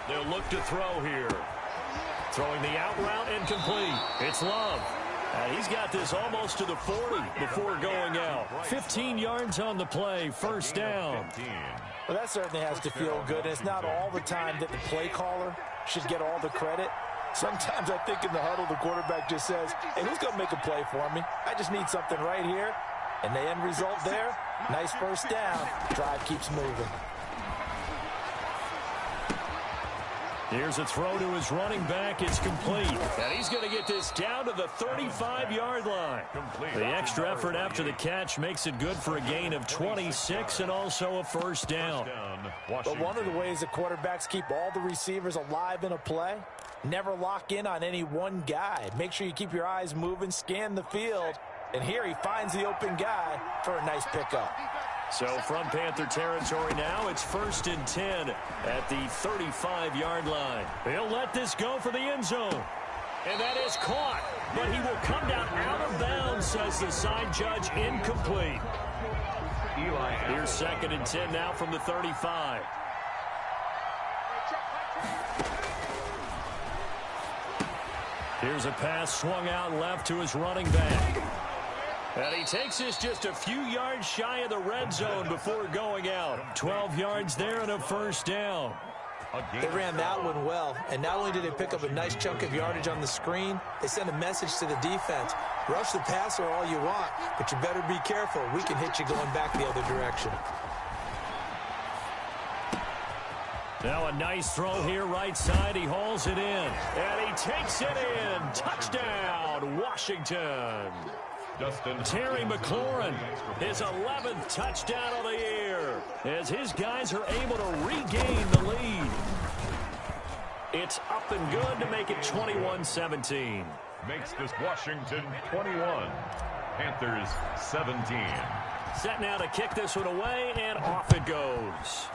They'll look to throw here. Throwing the out route incomplete. It's Love. And he's got this almost to the 40 before going out. 15 yards on the play, first down. Well, that certainly has to feel good. And it's not all the time that the play caller should get all the credit. Sometimes I think in the huddle, the quarterback just says, hey, who's going to make a play for me? I just need something right here. And the end result there, nice first down. Drive keeps moving. Here's a throw to his running back. It's complete. And he's going to get this down to the 35-yard line. The extra effort after the catch makes it good for a gain of 26 and also a first down. But one of the ways that quarterbacks keep all the receivers alive in a play, never lock in on any one guy. Make sure you keep your eyes moving, scan the field. And here he finds the open guy for a nice pickup. So from Panther territory now, it's 1st and 10 at the 35-yard line. He'll let this go for the end zone. And that is caught. But he will come down out of bounds, says the side judge, incomplete. Here's 2nd and 10 now from the 35. Here's a pass swung out left to his running back. And he takes this just a few yards shy of the red zone before going out. 12 yards there and a first down. They ran that one well, and not only did they pick up a nice chunk of yardage on the screen, they sent a message to the defense. Rush the passer all you want, but you better be careful. We can hit you going back the other direction. Now a nice throw here right side. He hauls it in, and he takes it in. Touchdown, Washington. Terry McLaurin, his 11th touchdown of the year, as his guys are able to regain the lead. It's up and good to make it 21-17. Makes this Washington 21, Panthers 17. Set now to kick this one away, and off it goes.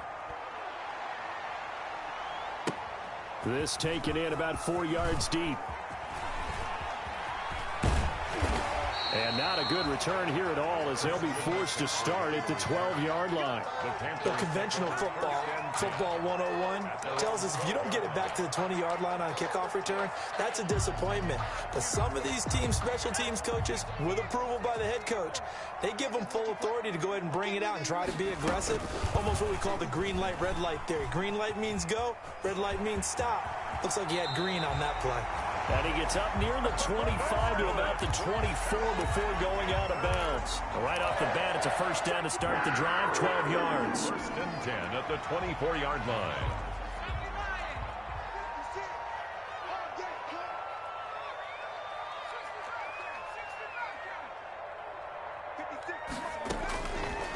This taken in about 4 yards deep. And not a good return here at all as they'll be forced to start at the 12-yard line. The conventional football 101, tells us if you don't get it back to the 20-yard line on a kickoff return, that's a disappointment. But some of these teams, special teams coaches, with approval by the head coach, they give them full authority to go ahead and bring it out and try to be aggressive. Almost what we call the green light, red light theory. Green light means go, red light means stop. Looks like he had green on that play. And he gets up near the 25 to about the 24 before going out of bounds. Right off the bat, it's a first down to start the drive, 12 yards. 1st and 10 at the 24-yard line.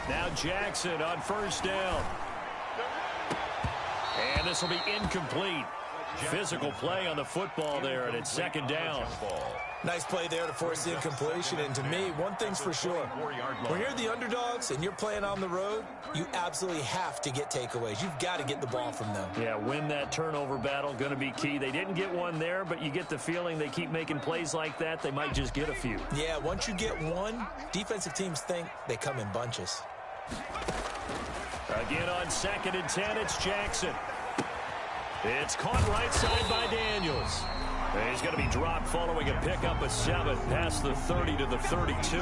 Now Jackson on first down. And this will be incomplete. Physical play on the football there, and it's second down. Nice play there to force the incompletion. And to me, one thing's for sure. When you're the underdogs and you're playing on the road, you absolutely have to get takeaways. You've got to get the ball from them. Yeah, win that turnover battle, going to be key. They didn't get one there, but you get the feeling they keep making plays like that, they might just get a few. Yeah, once you get one, defensive teams think they come in bunches. Again on 2nd and 10, it's Jackson. It's caught right side by Daniels. And he's going to be dropped following a pickup of 7 past the 30 to the 32.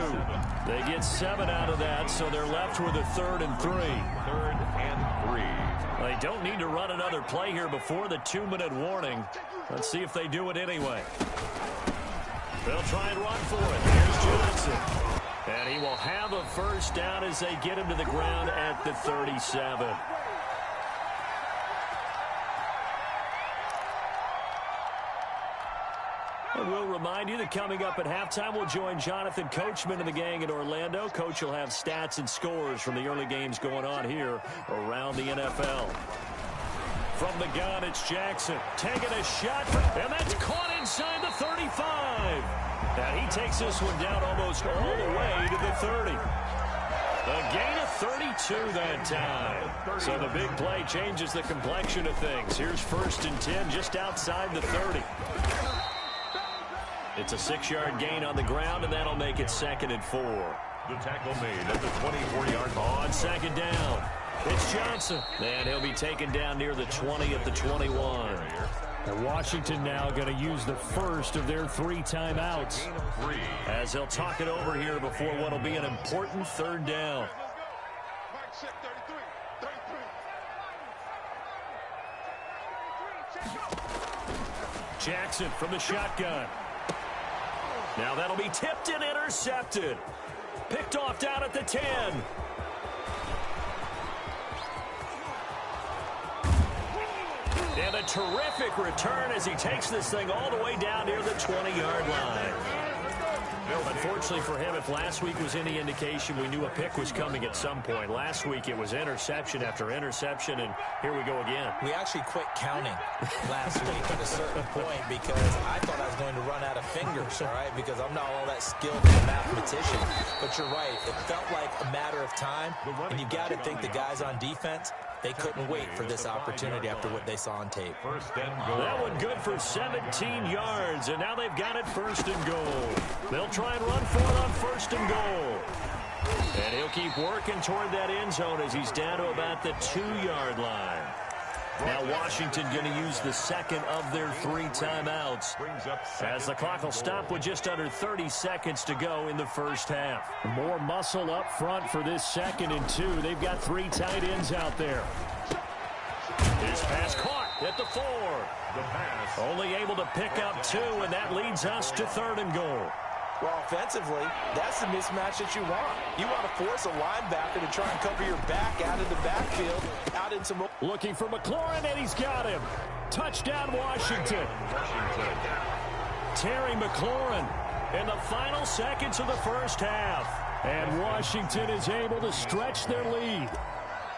They get 7 out of that, so they're left with a 3rd and 3. 3rd and 3. They don't need to run another play here before the 2-minute warning. Let's see if they do it anyway. They'll try and run for it. Here's Johnson. And he will have a first down as they get him to the ground at the 37. And we'll remind you that coming up at halftime, we'll join Jonathan Coachman and the gang in Orlando. Coach will have stats and scores from the early games going on here around the NFL. From the gun, it's Jackson taking a shot, and that's caught inside the 35. And he takes this one down almost all the way to the 30. A gain of 32 that time. So the big play changes the complexion of things. Here's 1st and 10 just outside the 30. It's a 6-yard gain on the ground, and that'll make it 2nd and 4. The tackle made at the 24-yard line. On 2nd down, it's Johnson. And he'll be taken down near the 20 at the 21. And Washington now going to use the first of their 3 timeouts as they'll talk it over here before what will be an important 3rd down. Jackson from the shotgun. Now that'll be tipped and intercepted. Picked off down at the 10. And a terrific return as he takes this thing all the way down near the 20-yard line. Unfortunately for him, if last week was any indication, we knew a pick was coming at some point. Last week it was interception after interception, and here we go again. We actually quit counting last week at a certain point because I thought I was going to run out of fingers, all right, because I'm not all that skilled as a mathematician. But you're right. It felt like a matter of time, and you got to think the guys on defense, they couldn't wait for this opportunity after what they saw on tape. That one good for 17 yards, and now they've got it 1st and goal. They'll try and run for it on 1st and goal. And he'll keep working toward that end zone as he's down to about the 2-yard line. Now Washington going to use the 2nd of their 3 timeouts as the clock will stop with just under 30 seconds to go in the first half. More muscle up front for this 2nd and 2. They've got 3 tight ends out there. His pass caught at the 4. The pass. Only able to pick up 2, and that leads us to 3rd and goal. Well, offensively, that's the mismatch that you want. You want to force a linebacker to try and cover your back out of the backfield, out into... Looking for McLaurin, and he's got him. Touchdown, Washington. Terry McLaurin in the final seconds of the first half. And Washington is able to stretch their lead.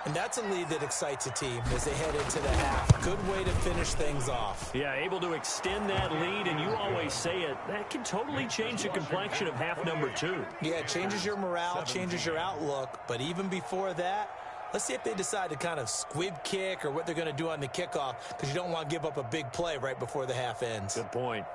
And that's a lead that excites a team as they head into the half. Good way to finish things off. Yeah, able to extend that lead, and you always say it, that can totally change the complexion of half number 2. Yeah, it changes your morale, changes your outlook, but even before that, let's see if they decide to kind of squib kick or what they're going to do on the kickoff, because you don't want to give up a big play right before the half ends. Good point.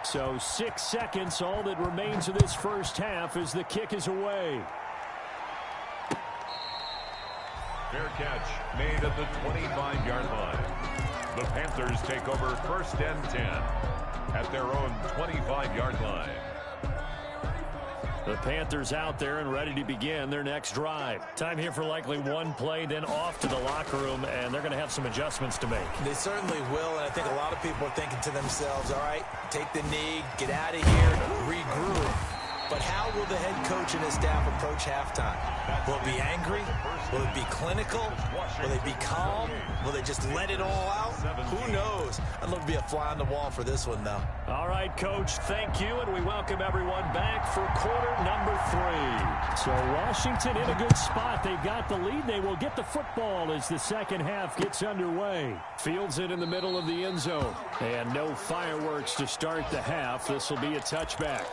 So 6 seconds, all that remains of this first half as the kick is away. Fair catch made at the 25-yard line. The Panthers take over 1st and 10 at their own 25-yard line. The Panthers out there and ready to begin their next drive. Time here for likely one play, then off to the locker room, and they're going to have some adjustments to make. They certainly will, and I think a lot of people are thinking to themselves, all right, take the knee, get out of here, regroup. But how will the head coach and his staff approach halftime? Will it be angry? Will it be clinical? Will they be calm? Will they just let it all out? Who knows? I'd love to be a fly on the wall for this one, though. All right, Coach, thank you, and we welcome everyone back for quarter number 3. So Washington in a good spot. They've got the lead. They will get the football as the second half gets underway. Fields it in the middle of the end zone. And no fireworks to start the half. This will be a touchback.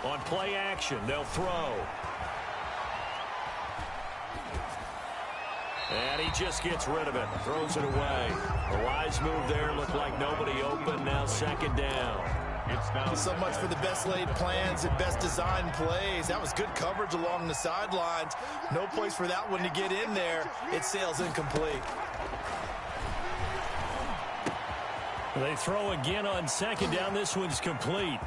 On play action, they'll throw. And he just gets rid of it. Throws it away. A wise move there. Looked like nobody open. Now second down. So much for the best laid plans and best designed plays. That was good coverage along the sidelines. No place for that one to get in there. It sails incomplete. They throw again on second down. This one's complete.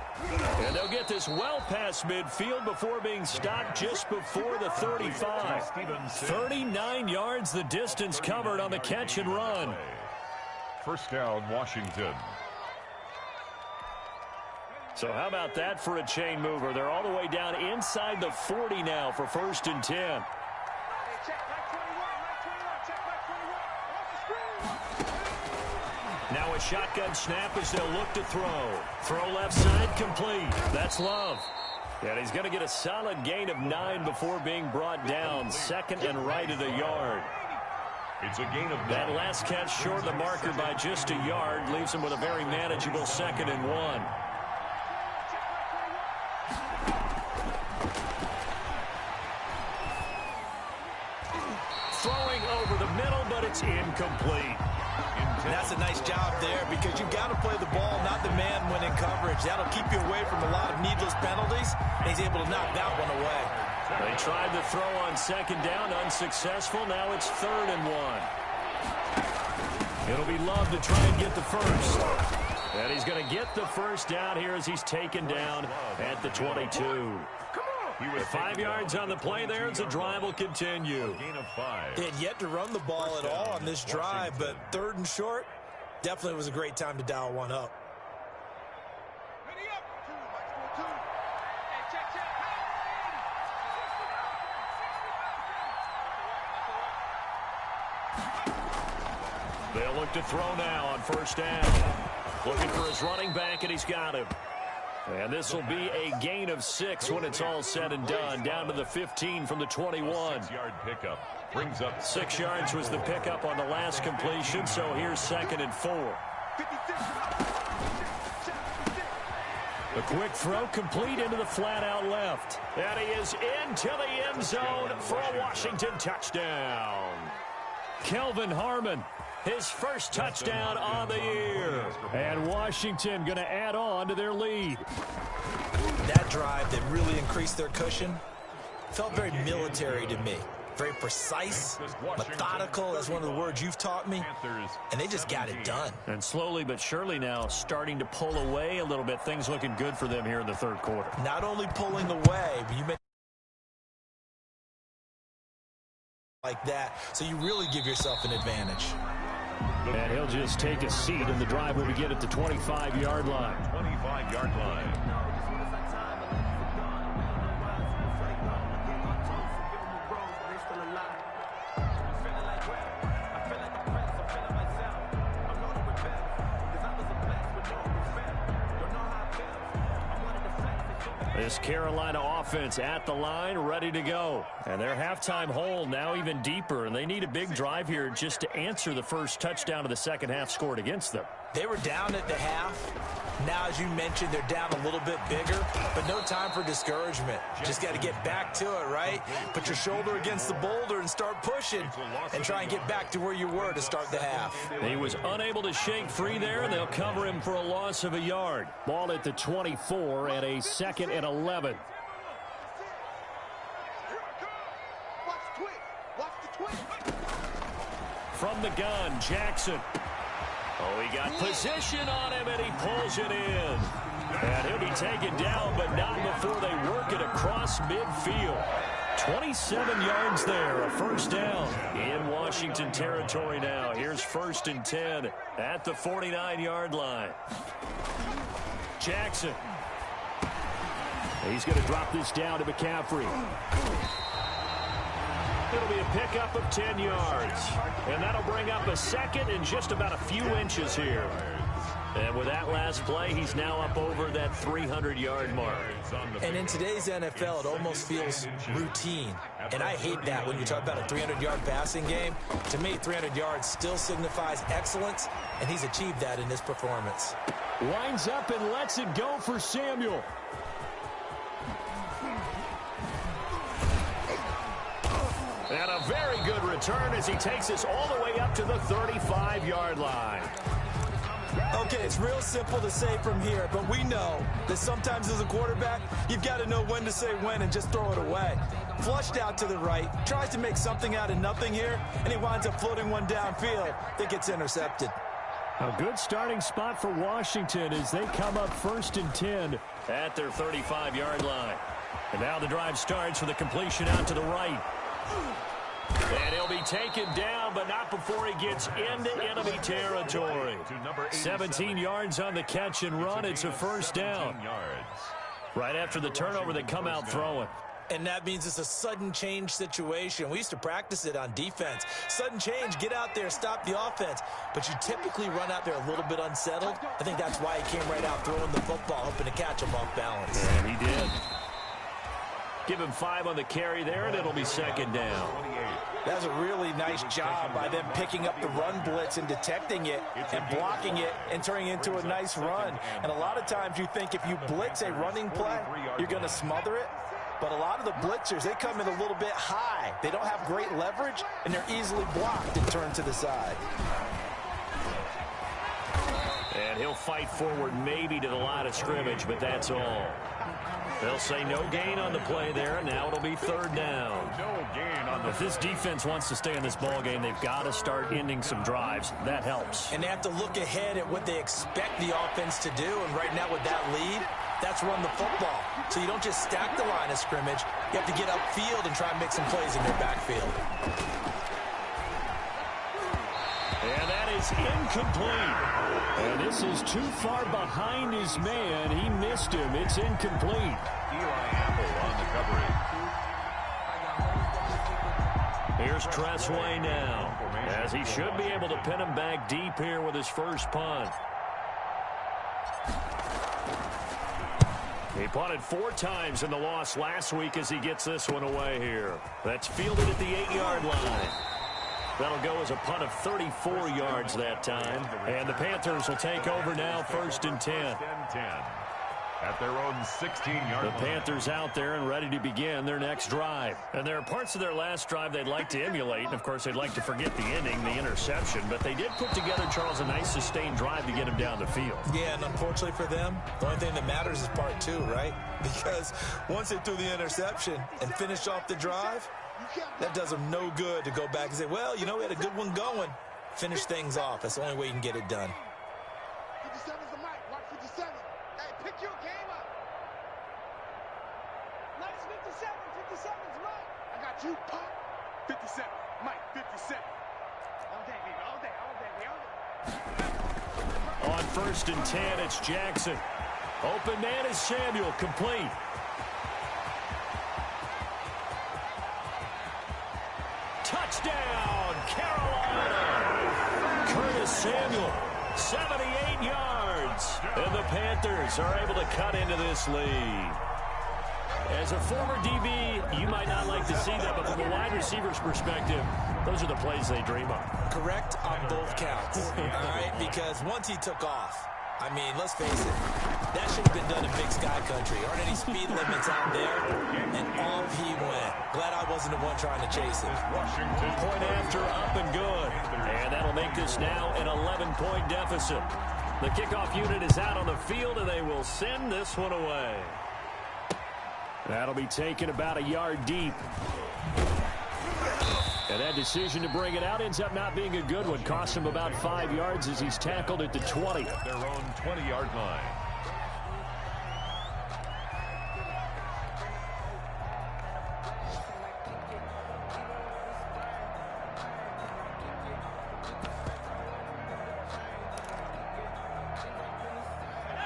And they'll get this well past midfield before being stopped just before the 35. 39 yards the distance covered on the catch and run. First down, Washington. So how about that for a chain mover? They're all the way down inside the 40 now for 1st and 10. Now a shotgun snap as they'll look to throw. Throw left side complete. That's Love. And he's going to get a solid gain of 9 before being brought down. Second and right at a yard. It's a gain of 9. That last catch short of the marker by just a yard leaves him with a very manageable 2nd and 1. Throwing over the middle, but it's incomplete. That's a nice job there because you've got to play the ball, not the man when in coverage. That'll keep you away from a lot of needless penalties, and he's able to knock that one away. They tried the throw on second down, unsuccessful. Now it's 3rd and 1. It'll be Love to try and get the first. And he's going to get the first down here as he's taken down at the 22. With 5 yards on the play there, as the drive will continue. Gain of 5. They had yet to run the ball at all on this drive, but 3rd and short definitely was a great time to dial one up. They'll look to throw now on 1st down. Looking for his running back, and he's got him. And this will be a gain of 6 when it's all said and done. Down to the 15 from the 21. 6-yard pickup. Brings up 6 yards was the pickup on the last completion, so here's 2nd and 4. The quick throw complete into the flat out left. And he is into the end zone for a Washington touchdown. Kelvin Harmon, his first touchdown on the year. And Washington going to add on to their lead. That drive that really increased their cushion felt very military to me. Very precise, methodical. That's one of the words you've taught me. And they just got it done. And slowly but surely now starting to pull away a little bit. Things looking good for them here in the 3rd quarter. Not only pulling away, but you mentioned like that, so you really give yourself an advantage. And he'll just take a seat, and the drive will begin at the 25-yard line. 25-yard line. This Carolina offense at the line, ready to go. And their halftime hole now even deeper, and they need a big drive here just to answer the first touchdown of the second half scored against them. They were down at the half. Now, as you mentioned, they're down a little bit bigger, but no time for discouragement. Just got to get back to it, right? Put your shoulder against the boulder and start pushing and try and get back to where you were to start the half. He was unable to shake free there, and they'll cover him for a loss of a yard. Ball at the 24 and a 2nd and 11. From the gun, Jackson. Oh, he got position on him, and he pulls it in. And he'll be taken down, but not before they work it across midfield. 27 yards there, a first down in Washington territory now. Here's 1st and 10 at the 49-yard line. Jackson He's going to drop this down to McCaffrey. It'll be a pickup of 10 yards. And that'll bring up a second and just about a few inches here. And with that last play, he's now up over that 300-yard mark. And in today's NFL, it almost feels routine. And I hate that when you talk about a 300-yard passing game. To me, 300 yards still signifies excellence, and he's achieved that in this performance. Winds up and lets it go for Samuel. And a very good return as he takes us all the way up to the 35-yard line. Okay, it's real simple to say from here, but we know that sometimes as a quarterback, you've got to know when to say when and just throw it away. Flushed out to the right, tries to make something out of nothing here, and he winds up floating one downfield that gets intercepted. A good starting spot for Washington as they come up 1st and 10 at their 35-yard line. And now the drive starts with a completion out to the right. And he'll be taken down, but not before he gets into enemy territory. 17 yards on the catch and run. It's a first down. Right after the turnover, they come out throwing. And that means it's a sudden change situation. We used to practice it on defense. Sudden change, get out there, stop the offense. But you typically run out there a little bit unsettled. I think that's why he came right out throwing the football, hoping to catch him off balance. And he did. Give him 5 on the carry there, and it'll be second down. That's a really nice job by them picking up the run blitz and detecting it and blocking it and turning it into a nice run. And a lot of times you think if you blitz a running play, you're going to smother it. But a lot of the blitzers, they come in a little bit high. They don't have great leverage, and they're easily blocked and turned to the side. And he'll fight forward maybe to the line of scrimmage, but that's all. They'll say no gain on the play there, and now it'll be third down. No gain on the. If this defense wants to stay in this ball game, they've got to start ending some drives. That helps. And they have to look ahead at what they expect the offense to do, and right now with that lead, that's run the football. So you don't just stack the line of scrimmage. You have to get upfield and try and make some plays in their backfield. And that is incomplete. And this is too far behind his man. He missed him. It's incomplete. Eli Apple on the coverage. Here's Tressway now, as he should be able to pin him back deep here with his first punt. He punted 4 times in the loss last week as he gets this one away here. That's fielded at the 8-yard line. That'll go as a punt of 34 yards that time. And the Panthers will take over now, 1st and 10. At their own 16-yard line. The Panthers out there and ready to begin their next drive. And there are parts of their last drive they'd like to emulate. And, of course, they'd like to forget the ending, the interception. But they did put together, Charles, a nice sustained drive to get him down the field. Yeah, and unfortunately for them, the only thing that matters is part 2, right? Because once they threw the interception and finished off the drive, that does them no good to go back and say, well, you know, we had a good one going. Finish things off. That's the only way you can get it done. 57's the mic. Watch 57. Hey, pick your game up. Nice 57. 57's Mike. I got you, Pop. 57. Mike, 57. All day, baby. All day. All day. All day. On 1st and 10, it's Jackson. Open man is Samuel, complete. Touchdown, Carolina! Curtis Samuel, 78 yards. And the Panthers are able to cut into this lead. As a former DB, you might not like to see that, but from a wide receiver's perspective, those are the plays they dream of. Correct on both counts, all right? Because once he took off, I mean, let's face it, that should have been done in Big Sky Country. Aren't any speed limits out there? And off he went. Glad I wasn't the one trying to chase him. Point after, up and good. And that'll make this now an 11-point deficit. The kickoff unit is out on the field, and they will send this one away. That'll be taken about a yard deep. And that decision to bring it out ends up not being a good one. Cost him about 5 yards as he's tackled at the 20. At their own 20-yard line.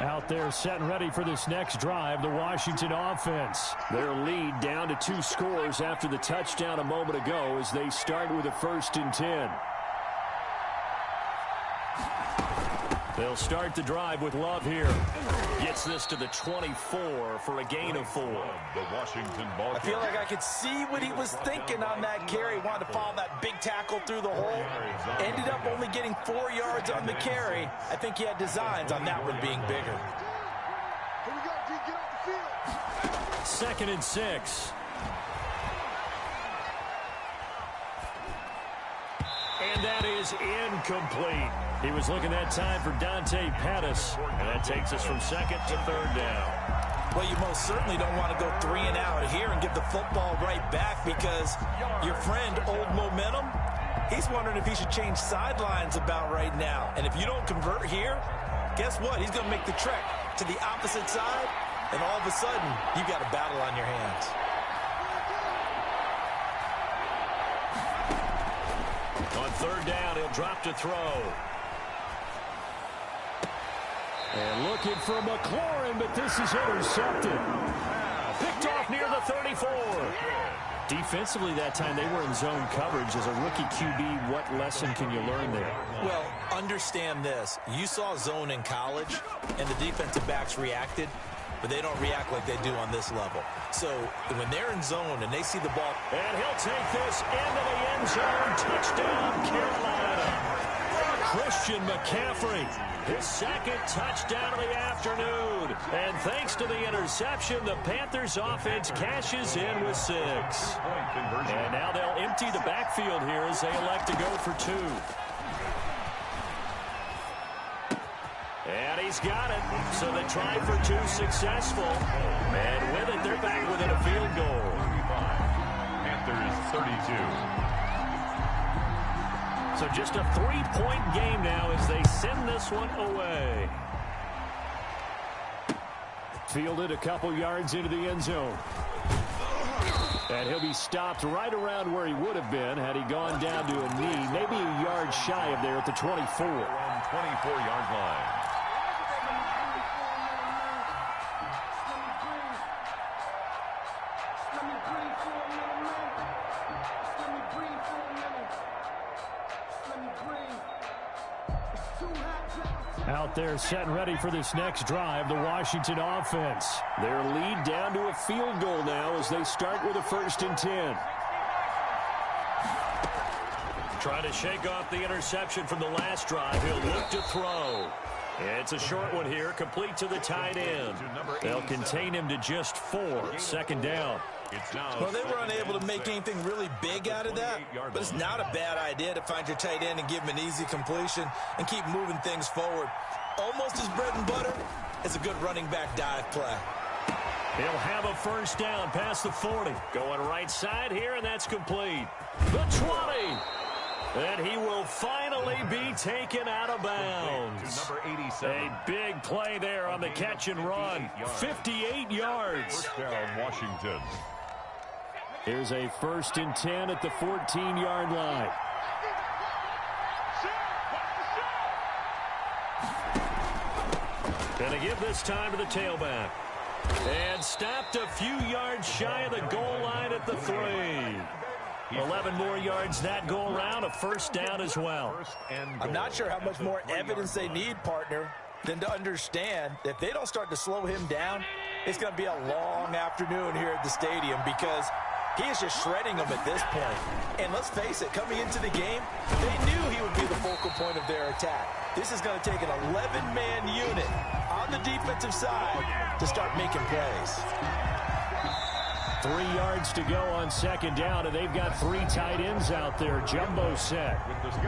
Out there setting ready for this next drive, the Washington offense. Their lead down to 2 scores after the touchdown a moment ago as they start with a 1st and 10. They'll start the drive with Love here. Gets this to the 24 for a gain of 4. The Washington ball. I feel like I could see what he was thinking on that carry. Wanted to follow that big tackle through the hole. Ended up only getting 4 yards on the carry. I think he had designs on that one being bigger. Here we go, D. Get off the field. 2nd and 6. And that is incomplete. He was looking that time for Dante Pettis. And that takes us from 2nd to 3rd down. Well, you most certainly don't want to go 3 and out here and give the football right back because your friend, Old Momentum, he's wondering if he should change sidelines about right now. And if you don't convert here, guess what? He's going to make the trek to the opposite side, and all of a sudden, you've got a battle on your hands. On 3rd down, he'll drop to throw. And looking for McLaurin, but this is intercepted. Picked off near the 34. Defensively that time, they were in zone coverage. As a rookie QB, what lesson can you learn there? Well, understand this. You saw zone in college, and the defensive backs reacted, but they don't react like they do on this level. So when they're in zone and they see the ball. And he'll take this into the end zone. Touchdown, Carolina. Christian McCaffrey, his 2nd touchdown of the afternoon. And thanks to the interception, the Panthers offense cashes in with 6. And now they'll empty the backfield here as they elect to go for 2. And he's got it. So the try for 2 successful. And with it, they're back within a field goal. Panthers 32. So just a 3-point game now as they send this one away. Fielded a couple yards into the end zone. And he'll be stopped right around where he would have been had he gone down to a knee. Maybe a yard shy of there at the 24. 24-yard line. Out there set and ready for this next drive, the Washington offense. Their lead down to a field goal now as they start with a 1st and 10. Trying to shake off the interception from the last drive. He'll look to throw. It's a short one here, complete to the tight end. They'll contain him to just 4. 2nd down. Well, they were unable to make anything really big out of that, but it's not a bad idea to find your tight end and give him an easy completion and keep moving things forward. Almost as bread and butter as a good running back dive play. He'll have a 1st down past the 40. Going right side here, and that's complete. The 20. And he will finally be taken out of bounds. A big play there on the catch and run. 58 yards. First down, Washington. Here's a 1st and 10 at the 14-yard line. Gonna give this time to the tailback. And stopped a few yards shy of the goal line at the 3. 11 more yards that go around, a 1st down as well. I'm not sure how much more evidence they need, partner, than to understand that if they don't start to slow him down, it's going to be a long afternoon here at the stadium because he is just shredding them at this point. And let's face it, coming into the game, they knew he would be the focal point of their attack. This is going to take an 11-man unit on the defensive side to start making plays. 3 yards to go on 2nd down, and they've got 3 tight ends out there. Jumbo set.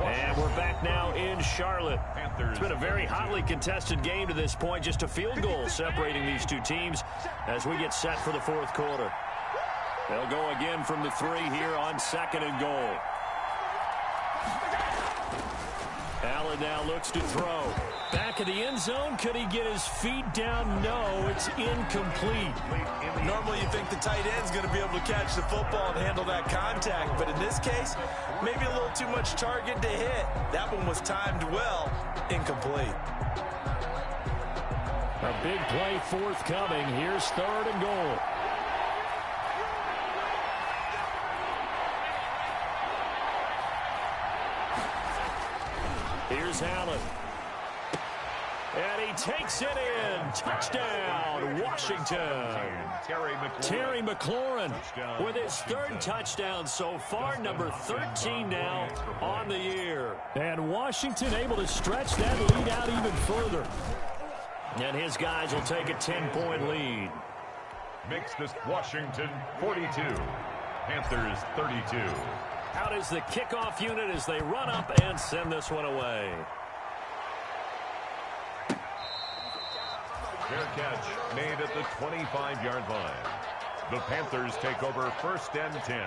And we're back now in Charlotte. It's been a very hotly contested game to this point. Just a field goal separating these 2 teams as we get set for the 4th quarter. They'll go again from the 3 here on 2nd and goal. Allen now looks to throw. Back of the end zone. Could he get his feet down? No, it's incomplete. Normally you think the tight end's going to be able to catch the football and handle that contact, but in this case, maybe a little too much target to hit. That one was timed well. Incomplete. A big play forthcoming. Here's 3rd and goal. Here's Allen. And he takes it in. Touchdown, Washington. Terry McLaurin with his 3rd touchdown so far, number 13 now on the year. And Washington able to stretch that lead out even further. And his guys will take a 10-point lead. Makes this Washington 42, Panthers 32. Out is the kickoff unit as they run up and send this one away. Fair catch made at the 25-yard line. The Panthers take over 1st and 10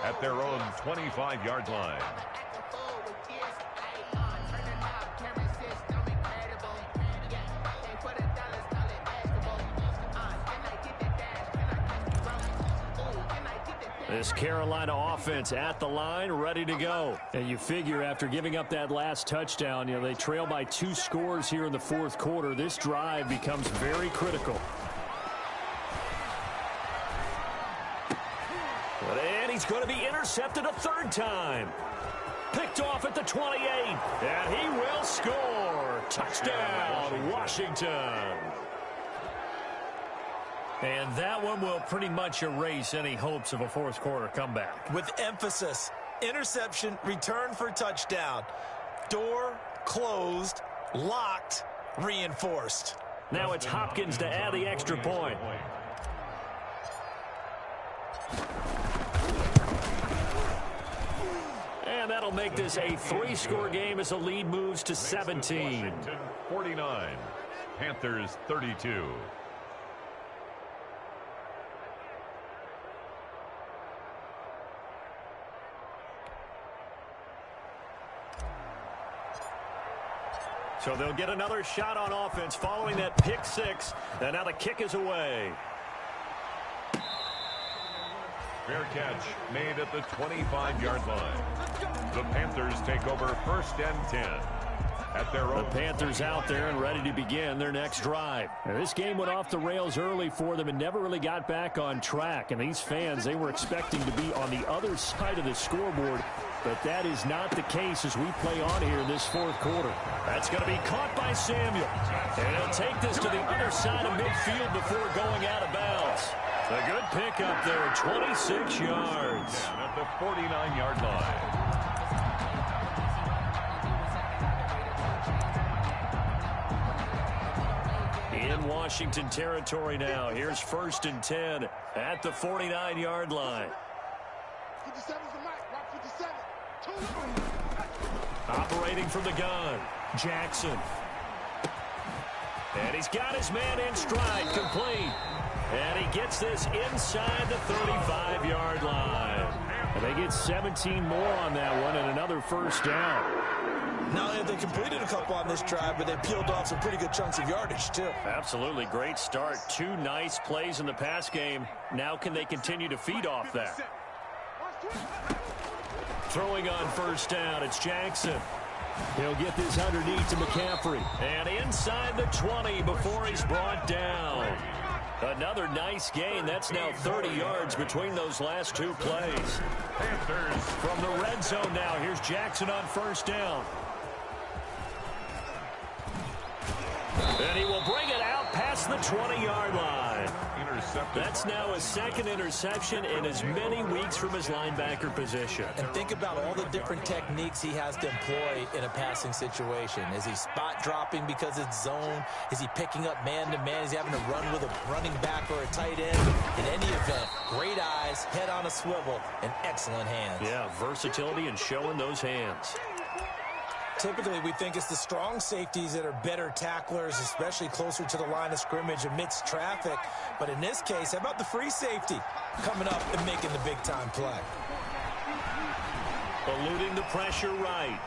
at their own 25-yard line. This Carolina offense at the line, ready to go. And you figure after giving up that last touchdown, they trail by 2 scores here in the 4th quarter. This drive becomes very critical. And he's going to be intercepted a 3rd time. Picked off at the 28. And he will score. Touchdown, Washington. And that one will pretty much erase any hopes of a 4th quarter comeback. With emphasis, interception, return for touchdown. Door closed, locked, reinforced. Now it's Hopkins to add the extra point. And that'll make this a 3-score game as the lead moves to 17. Washington 49, Panthers 32. So they'll get another shot on offense following that pick 6. And now the kick is away. Fair catch made at the 25-yard line. The Panthers take over 1st and 10 at their own. The Panthers out there and ready to begin their next drive. Now, this game went off the rails early for them and never really got back on track. And these fans, they were expecting to be on the other side of the scoreboard. But that is not the case as we play on here in this 4th quarter. That's going to be caught by Samuel. And he'll take this to the other side of midfield before going out of bounds. A good pickup there, 26 yards. At the 49-yard line. In Washington territory now. Here's 1st and 10 at the 49-yard line. 57's the mic. Rock 57. Operating from the gun, Jackson. And he's got his man in stride, complete. And he gets this inside the 35-yard line. And they get 17 more on that one and another 1st down. Not only have they completed a couple on this drive, but they peeled off some pretty good chunks of yardage, too. Absolutely. Great start. 2 nice plays in the pass game. Now can they continue to feed off that? Throwing on 1st down, it's Jackson. He'll get this underneath to McCaffrey. And inside the 20 before he's brought down. Another nice gain. That's now 30 yards between those last 2 plays. Panthers from the red zone now. Here's Jackson on 1st down. And he will bring it out past the 20-yard line. That's now his 2nd interception in as many weeks from his linebacker position. And think about all the different techniques he has to employ in a passing situation. Is he spot dropping because it's zone? Is he picking up man-to-man? Is he having to run with a running back or a tight end? In any event, great eyes, head on a swivel, and excellent hands. Yeah, versatility and showing those hands. Typically, we think it's the strong safeties that are better tacklers, especially closer to the line of scrimmage amidst traffic. But in this case, how about the free safety coming up and making the big-time play? Eluding the pressure right.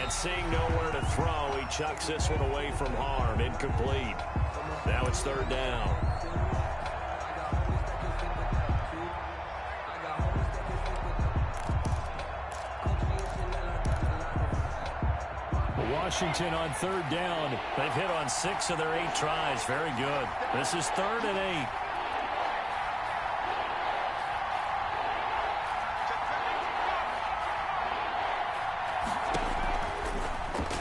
And seeing nowhere to throw, he chucks this one away from harm. Incomplete. Now it's 3rd down. Washington on third down. They've hit on 6 of their 8 tries. Very good. This is 3rd and 8.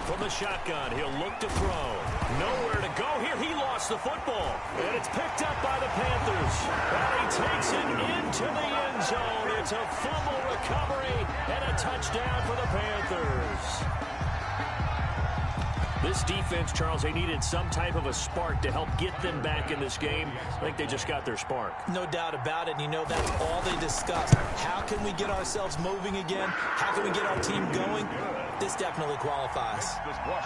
From the shotgun, he'll look to throw. Nowhere to go here. He lost the football. And it's picked up by the Panthers. And he takes it into the end zone. It's a fumble recovery and a touchdown for the Panthers. This defense, Charles, they needed some type of a spark to help get them back in this game. I think they just got their spark. No doubt about it. And you know, that's all they discussed. How can we get ourselves moving again? How can we get our team going? This definitely qualifies.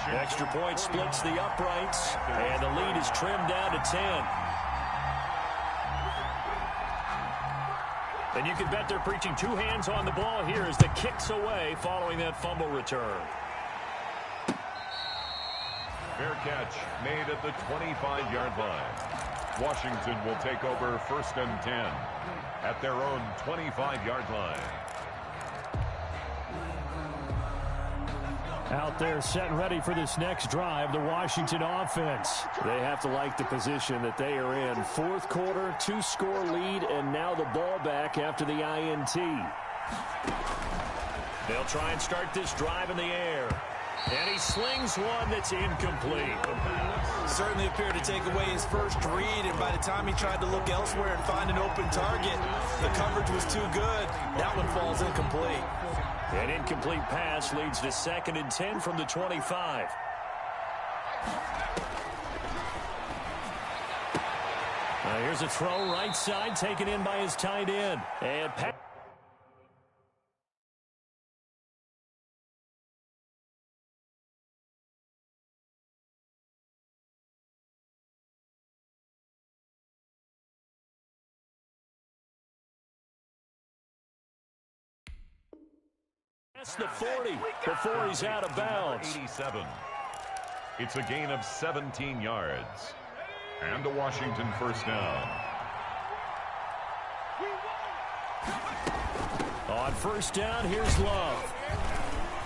Extra point splits the uprights, and the lead is trimmed down to 10. And you can bet they're preaching 2 hands on the ball here as the kick's away following that fumble return. Fair catch made at the 25-yard line. Washington will take over 1st and 10 at their own 25-yard line. Out there set and ready for this next drive, the Washington offense. They have to like the position that they are in. 4th quarter, 2-score lead, and now the ball back after the INT. They'll try and start this drive in the air. And he slings one that's incomplete. Certainly appeared to take away his first read, and by the time he tried to look elsewhere and find an open target, the coverage was too good. That one falls incomplete. An incomplete pass leads to 2nd and 10 from the 25. Here's a throw right side taken in by his tight end. And that's the 40 before he's out of bounds. 87. It's a gain of 17 yards. And a Washington first down. On first down, here's Love.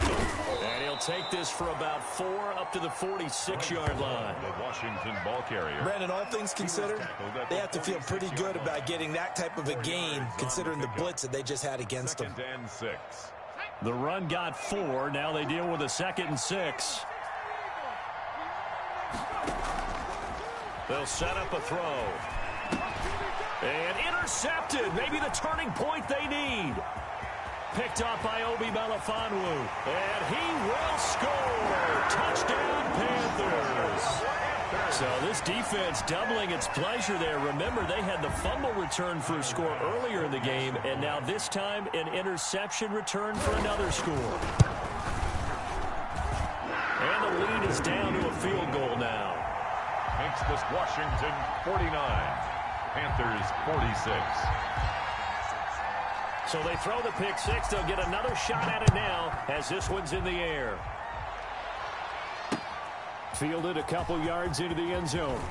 And he'll take this for about 4 up to the 46-yard line. The Washington ball carrier. Brandon, all things considered, they have to feel pretty good about getting that type of a gain, considering the blitz that they just had against them. 2nd and 6. The run got 4. Now they deal with a 2nd and 6. They'll set up a throw. And intercepted. Maybe the turning point they need. Picked up by Obi Melifonwu. And he will score. Touchdown, Panthers. So this defense doubling its pleasure there. Remember, they had the fumble return for a score earlier in the game, and now this time an interception return for another score. And the lead is down to a field goal now. Makes this Washington 49. Panthers 46. So they throw the pick 6. They'll get another shot at it now as this one's in the air. Fielded a couple yards into the end zone.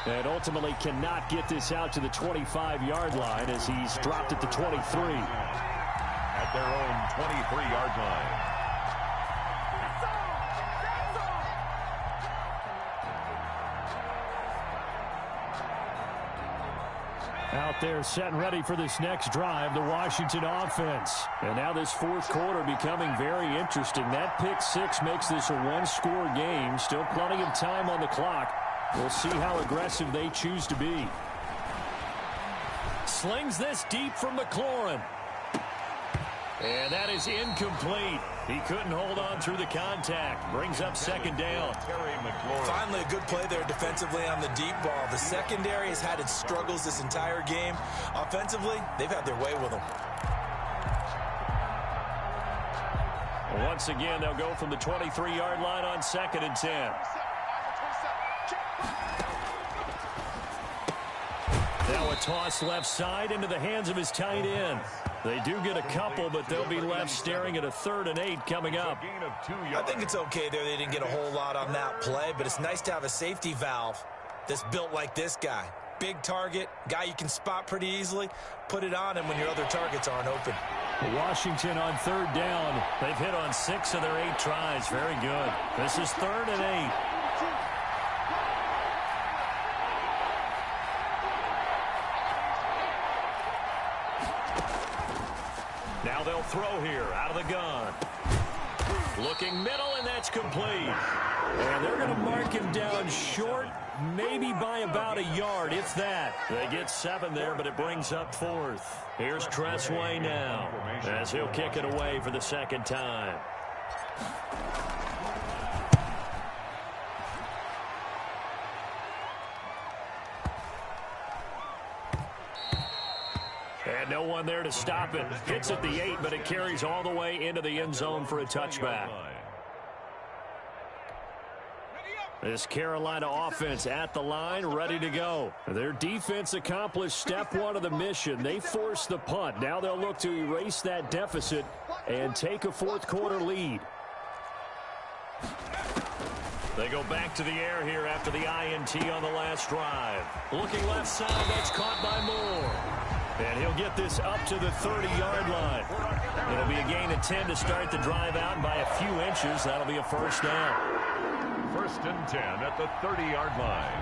And ultimately cannot get this out to the 25-yard line as he's dropped at the 23. At their own 23-yard line. Out there set and ready for this next drive, the Washington offense. And now this 4th quarter becoming very interesting. That pick 6 makes this a 1-score game. Still plenty of time on the clock. We'll see how aggressive they choose to be. Slings this deep from McLaurin. And that is incomplete. He couldn't hold on through the contact. Brings up 2nd down. Finally, a good play there defensively on the deep ball. The secondary has had its struggles this entire game. Offensively, they've had their way with them. Once again, they'll go from the 23-yard line on 2nd and 10. Now a toss left side into the hands of his tight end. They do get a couple, but they'll be left staring at a 3rd and 8 coming up. I think it's okay there. They didn't get a whole lot on that play, but it's nice to have a safety valve that's built like this guy. big target, guy you can spot pretty easily. Put it on him when your other targets aren't open. Washington on third down. They've hit on 6 of their 8 tries. Very good. This is 3rd and 8. Now they'll throw here out of the gun. Looking middle, and that's complete. And they're going to mark him down short, maybe by about a yard, if that. They get 7 there, but it brings up 4th. Here's Tressway now, as he'll kick it away for the 2nd time. And no one there to stop it. Hits at the 8, but it carries all the way into the end zone for a touchback. This Carolina offense at the line, ready to go. Their defense accomplished step 1 of the mission. They forced the punt. Now they'll look to erase that deficit and take a 4th quarter lead. They go back to the air here after the INT on the last drive. Looking left side, that's caught by Moore. And he'll get this up to the 30-yard line. It'll be a gain of 10 to start the drive out, and by a few inches, that'll be a 1st down. 1st and 10 at the 30-yard line.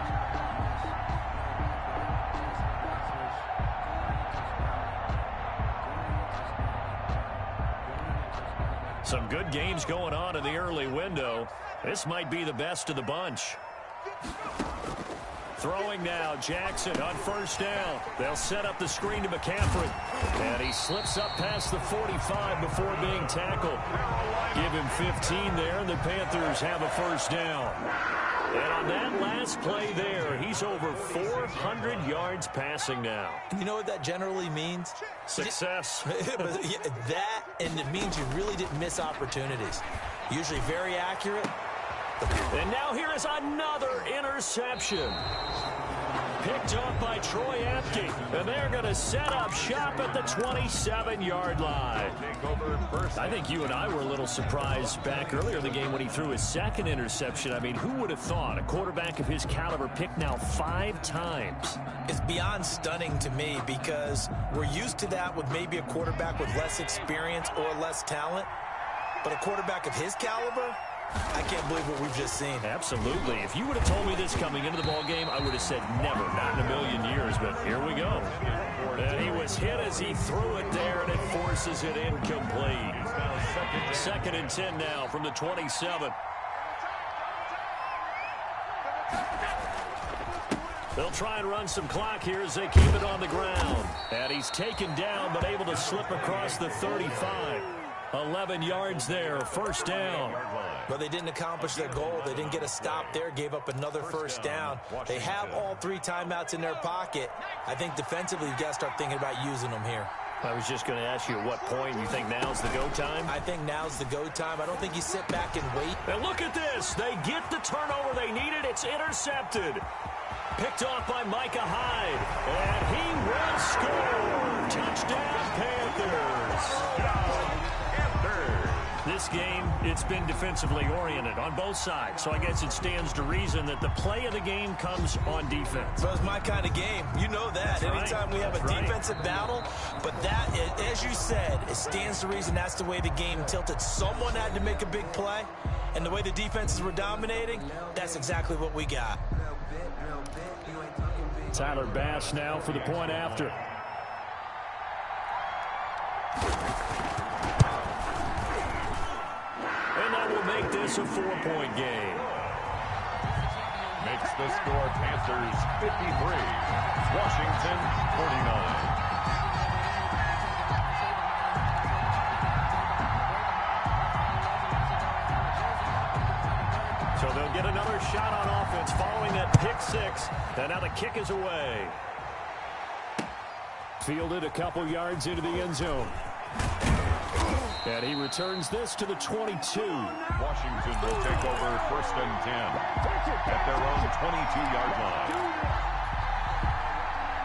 Some good games going on in the early window. This might be the best of the bunch. Throwing now, Jackson on 1st down. They'll set up the screen to McCaffrey. And he slips up past the 45 before being tackled. Give him 15 there, and the Panthers have a 1st down. And on that last play there, he's over 400 yards passing now. You know what that generally means? Success. That, and it means you really didn't miss opportunities. Usually very accurate. And now here is another interception. Picked up by Troy Apke. And they're going to set up shop at the 27-yard line. I think you and I were a little surprised back earlier in the game when he threw his 2nd interception. I mean, who would have thought a quarterback of his caliber picked now 5 times? It's beyond stunning to me because we're used to that with maybe a quarterback with less experience or less talent. But a quarterback of his caliber, I can't believe what we've just seen. Absolutely. If you would have told me this coming into the ball game, I would have said never, not in a million years. But here we go. And he was hit as he threw it there, and it forces it incomplete. 2nd and 10 now from the 27. They'll try and run some clock here as they keep it on the ground. And he's taken down, but able to slip across the 35. 11 yards there, 1st down. But they didn't accomplish their goal. They didn't get a stop there, gave up another 1st down. They have all 3 timeouts in their pocket. I think defensively you've got to start thinking about using them here. I was just going to ask you at what point you think now's the go time? I think now's the go time. I don't think you sit back and wait. And look at this. They get the turnover they needed. It's intercepted. Picked off by Micah Hyde. And he will score. Touchdown, Panthers. This game, it's been defensively oriented on both sides, so I guess it stands to reason that the play of the game comes on defense. Well, it's my kind of game. You know that. That's Anytime right. we have a defensive battle, but that, as you said, it stands to reason that's the way the game tilted. Someone had to make a big play, and the way the defenses were dominating, that's exactly what we got. Tyler Bass now for the point after. And that will make this a 4-point game. Makes the score Panthers 53, Washington 49. So they'll get another shot on offense following that pick 6. And now the kick is away. Fielded a couple yards into the end zone. And he returns this to the 22. Washington will take over 1st and 10 at their own 22-yard line.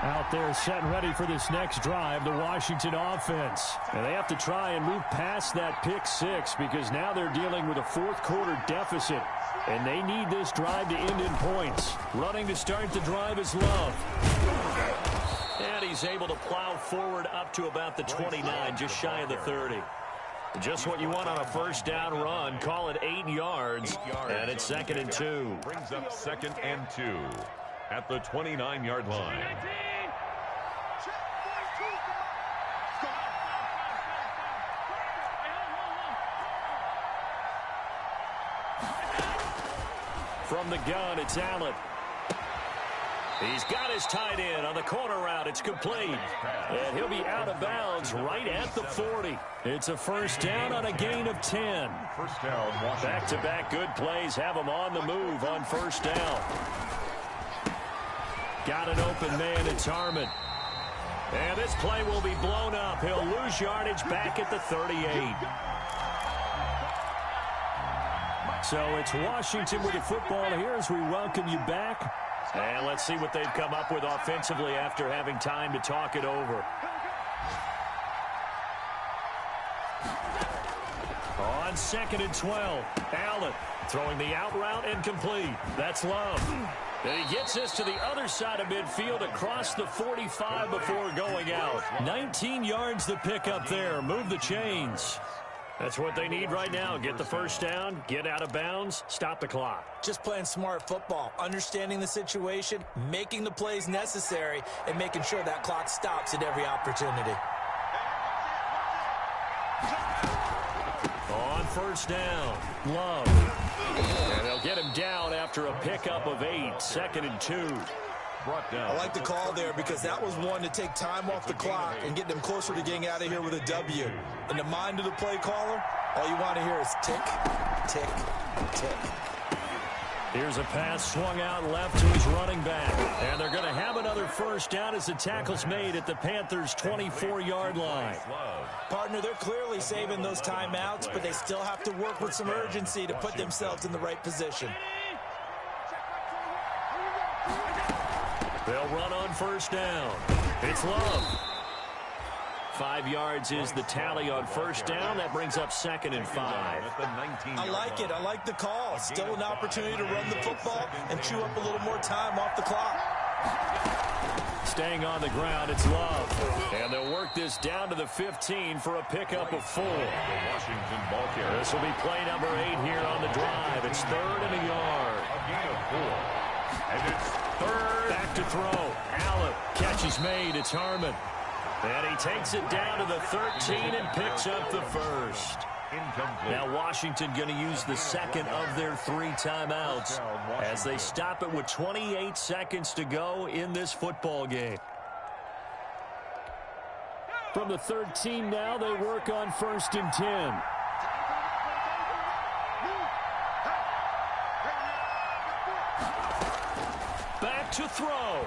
Out there set and ready for this next drive, the Washington offense. And they have to try and move past that pick six because now they're dealing with a fourth quarter deficit. And they need this drive to end in points. Running to start the drive is Love. And he's able to plow forward up to about the 29, just shy of the 30. Just what you want on a first down run. Call it 8 yards. And it's 2nd and 2. Brings up 2nd and 2 at the 29-yard line. From the gun, it's Allen. He's got his tight end on the corner route. It's complete. And he'll be out of bounds right at the 40. It's a first down on a gain of 10. First down, Washington. Back-to-back good plays have him on the move on first down. Got an open man. It's Harmon. And this play will be blown up. He'll lose yardage back at the 38. So it's Washington with the football here as we welcome you back. And let's see what they've come up with offensively after having time to talk it over. On 2nd and 12, Allen throwing the out route and complete. That's Love. And he gets this to the other side of midfield across the 45 before going out. 19 yards to pick up there. Move the chains. That's what they need right now. Get the first down, get out of bounds, stop the clock. Just playing smart football, understanding the situation, making the plays necessary, and making sure that clock stops at every opportunity. On first down, Love. And they'll get him down after a pickup of 8, 2nd and 2. I like the call there because that was one to take time off the clock and get them closer to getting out of here with a W. In the mind of the play caller, all you want to hear is tick, tick, tick. Here's a pass swung out left to his running back. And they're going to have another first down as the tackle's made at the Panthers' 24-yard line. Partner, they're clearly saving those timeouts, but they still have to work with some urgency to put themselves in the right position. They'll run on first down. It's Love. 5 yards is the tally on first down. That brings up 2nd and 5. I like it. I like the call. Still an opportunity to run the football and chew up a little more time off the clock. Staying on the ground, it's Love. And they'll work this down to the 15 for a pickup of 4. Washington ball carrier. This will be play number 8 here on the drive. It's 3rd and a yard. A gain of 4. And it's 3rd. Back to throw. Allen. Catch is made. It's Harmon. And he takes it down to the 13 and picks up the first. Incomplete. Now Washington going to use the second of their 3 timeouts as they stop it with 28 seconds to go in this football game. From the 13 now, they work on 1st and 10. Back to throw.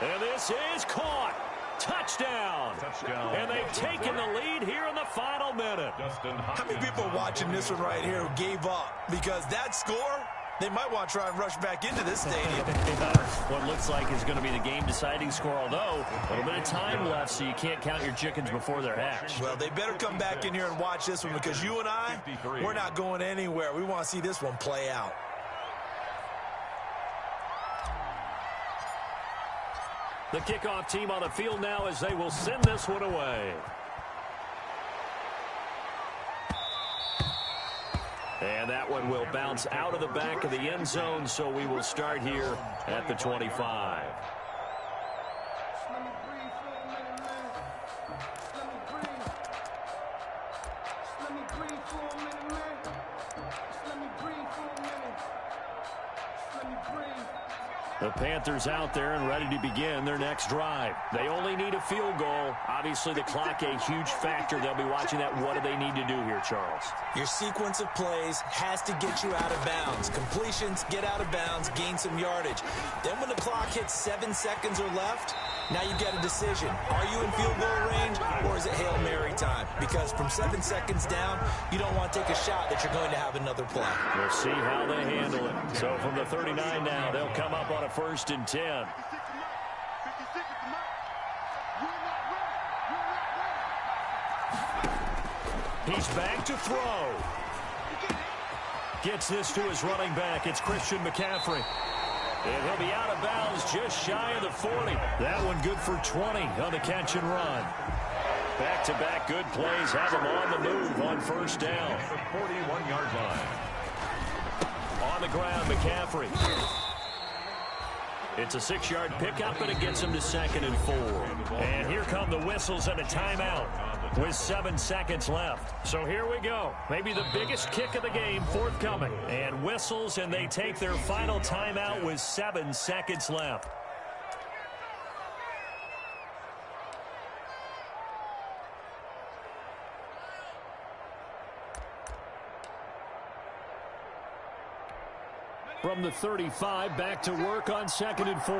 And this is caught. Touchdown. And they've taken the lead here in the final minute. How many people are watching this one right here who gave up? Because that score, they might want to try and rush back into this stadium. What looks like is going to be the game-deciding score, although a little bit of time left, so you can't count your chickens before they're hatched. Well, they better come back in here and watch this one because you and I, we're not going anywhere. We want to see this one play out. The kickoff team on the field now as they will send this one away. And that one will bounce out of the back of the end zone, so we will start here at the 25. The Panthers out there and ready to begin their next drive. They only need a field goal. Obviously, the clock a huge factor. They'll be watching that. What do they need to do here, Charles? Your sequence of plays has to get you out of bounds. Completions, get out of bounds, gain some yardage. Then when the clock hits 7 seconds or left, now you get a decision. Are you in field goal range or is it Hail Mary time? Because from 7 seconds down, you don't want to take a shot that you're going to have another play. We'll see how they handle it. So from the 39 now, they'll come up on a 1st and 10. 56 is the mic. You're not ready. He's back to throw. Gets this to his running back. It's Christian McCaffrey. And he'll be out of bounds just shy of the 40. That one good for 20 on the catch and run. Back-to-back good plays have him on the move on first down. The 41-yard line. On the ground, McCaffrey. It's a 6-yard pickup, and it gets him to 2nd and 4. And here come the whistles and a timeout with 7 seconds left. So here we go. Maybe the biggest kick of the game forthcoming. And whistles, and they take their final timeout with 7 seconds left. From the 35, back to work on 2nd and 4.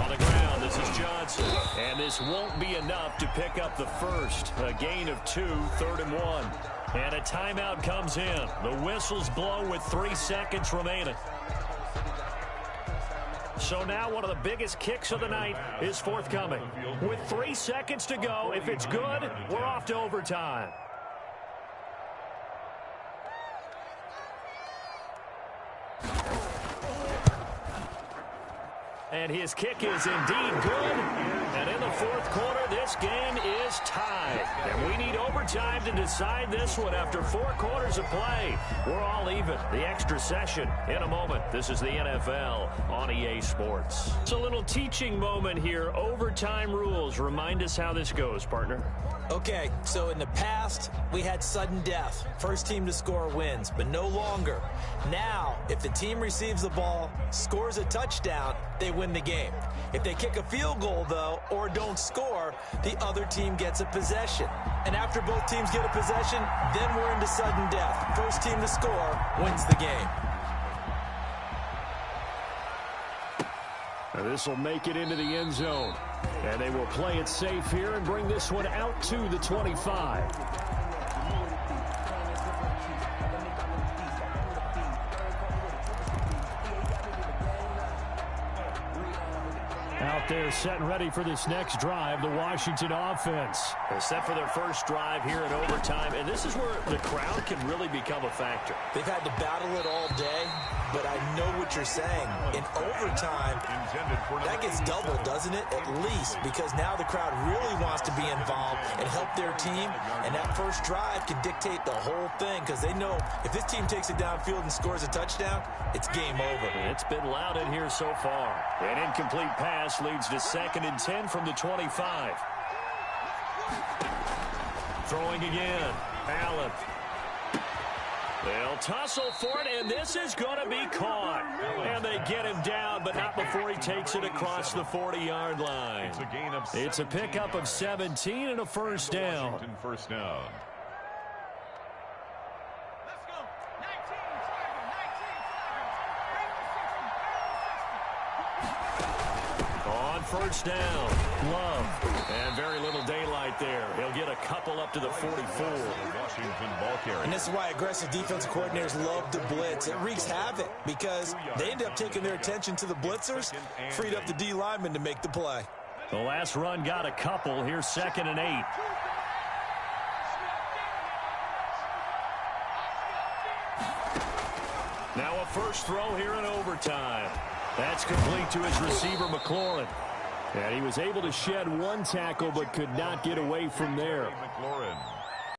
On the ground, this is Johnson. And this won't be enough to pick up the first. A gain of 2, 3rd and 1. And a timeout comes in. The whistles blow with 3 seconds remaining. So now one of the biggest kicks of the night is forthcoming. With 3 seconds to go, if it's good, we're off to overtime. And his kick is indeed good. And in the 4th quarter, this game is tied. And we need overtime to decide this one after 4 quarters of play. We're all even. The extra session in a moment. This is the NFL on EA Sports. It's a little teaching moment here. Overtime rules. Remind us how this goes, partner. Okay, so in the past, we had sudden death. First team to score wins, but no longer. Now, if the team receives the ball, scores a touchdown, they win the game. If they kick a field goal, though, or don't score, the other team gets a possession. And after both teams get a possession, then we're into sudden death. First team to score wins the game. And this will make it into the end zone. And they will play it safe here and bring this one out to the 25. Out there set and ready for this next drive, the Washington offense. They're set for their first drive here in overtime, and this is where the crowd can really become a factor. They've had to battle it all day, but I know what you're saying. In overtime, that gets doubled, doesn't it? At least, because now the crowd really wants to be involved and help their team, and that first drive can dictate the whole thing, because they know if this team takes it downfield and scores a touchdown, it's game over. It's been loud in here so far. An incomplete pass leads to 2nd and 10 from the 25. Throwing again. Allen. They'll tussle for it, and this is going to be caught. And they get him down, but not before he takes it across the 40-yard line. It's a pickup of 17 and a first down. First down. First down, Love, and very little daylight there. He'll get a couple up to the 44. Washington ball carrier. And this is why aggressive defensive coordinators love to blitz. It wreaks havoc because they end up taking their attention to the blitzers, freed up the D lineman to make the play. The last run got a couple. Here's 2nd and 8. Now a first throw here in overtime. That's complete to his receiver, McLaurin. And he was able to shed one tackle but could not get away from there. McLaurin.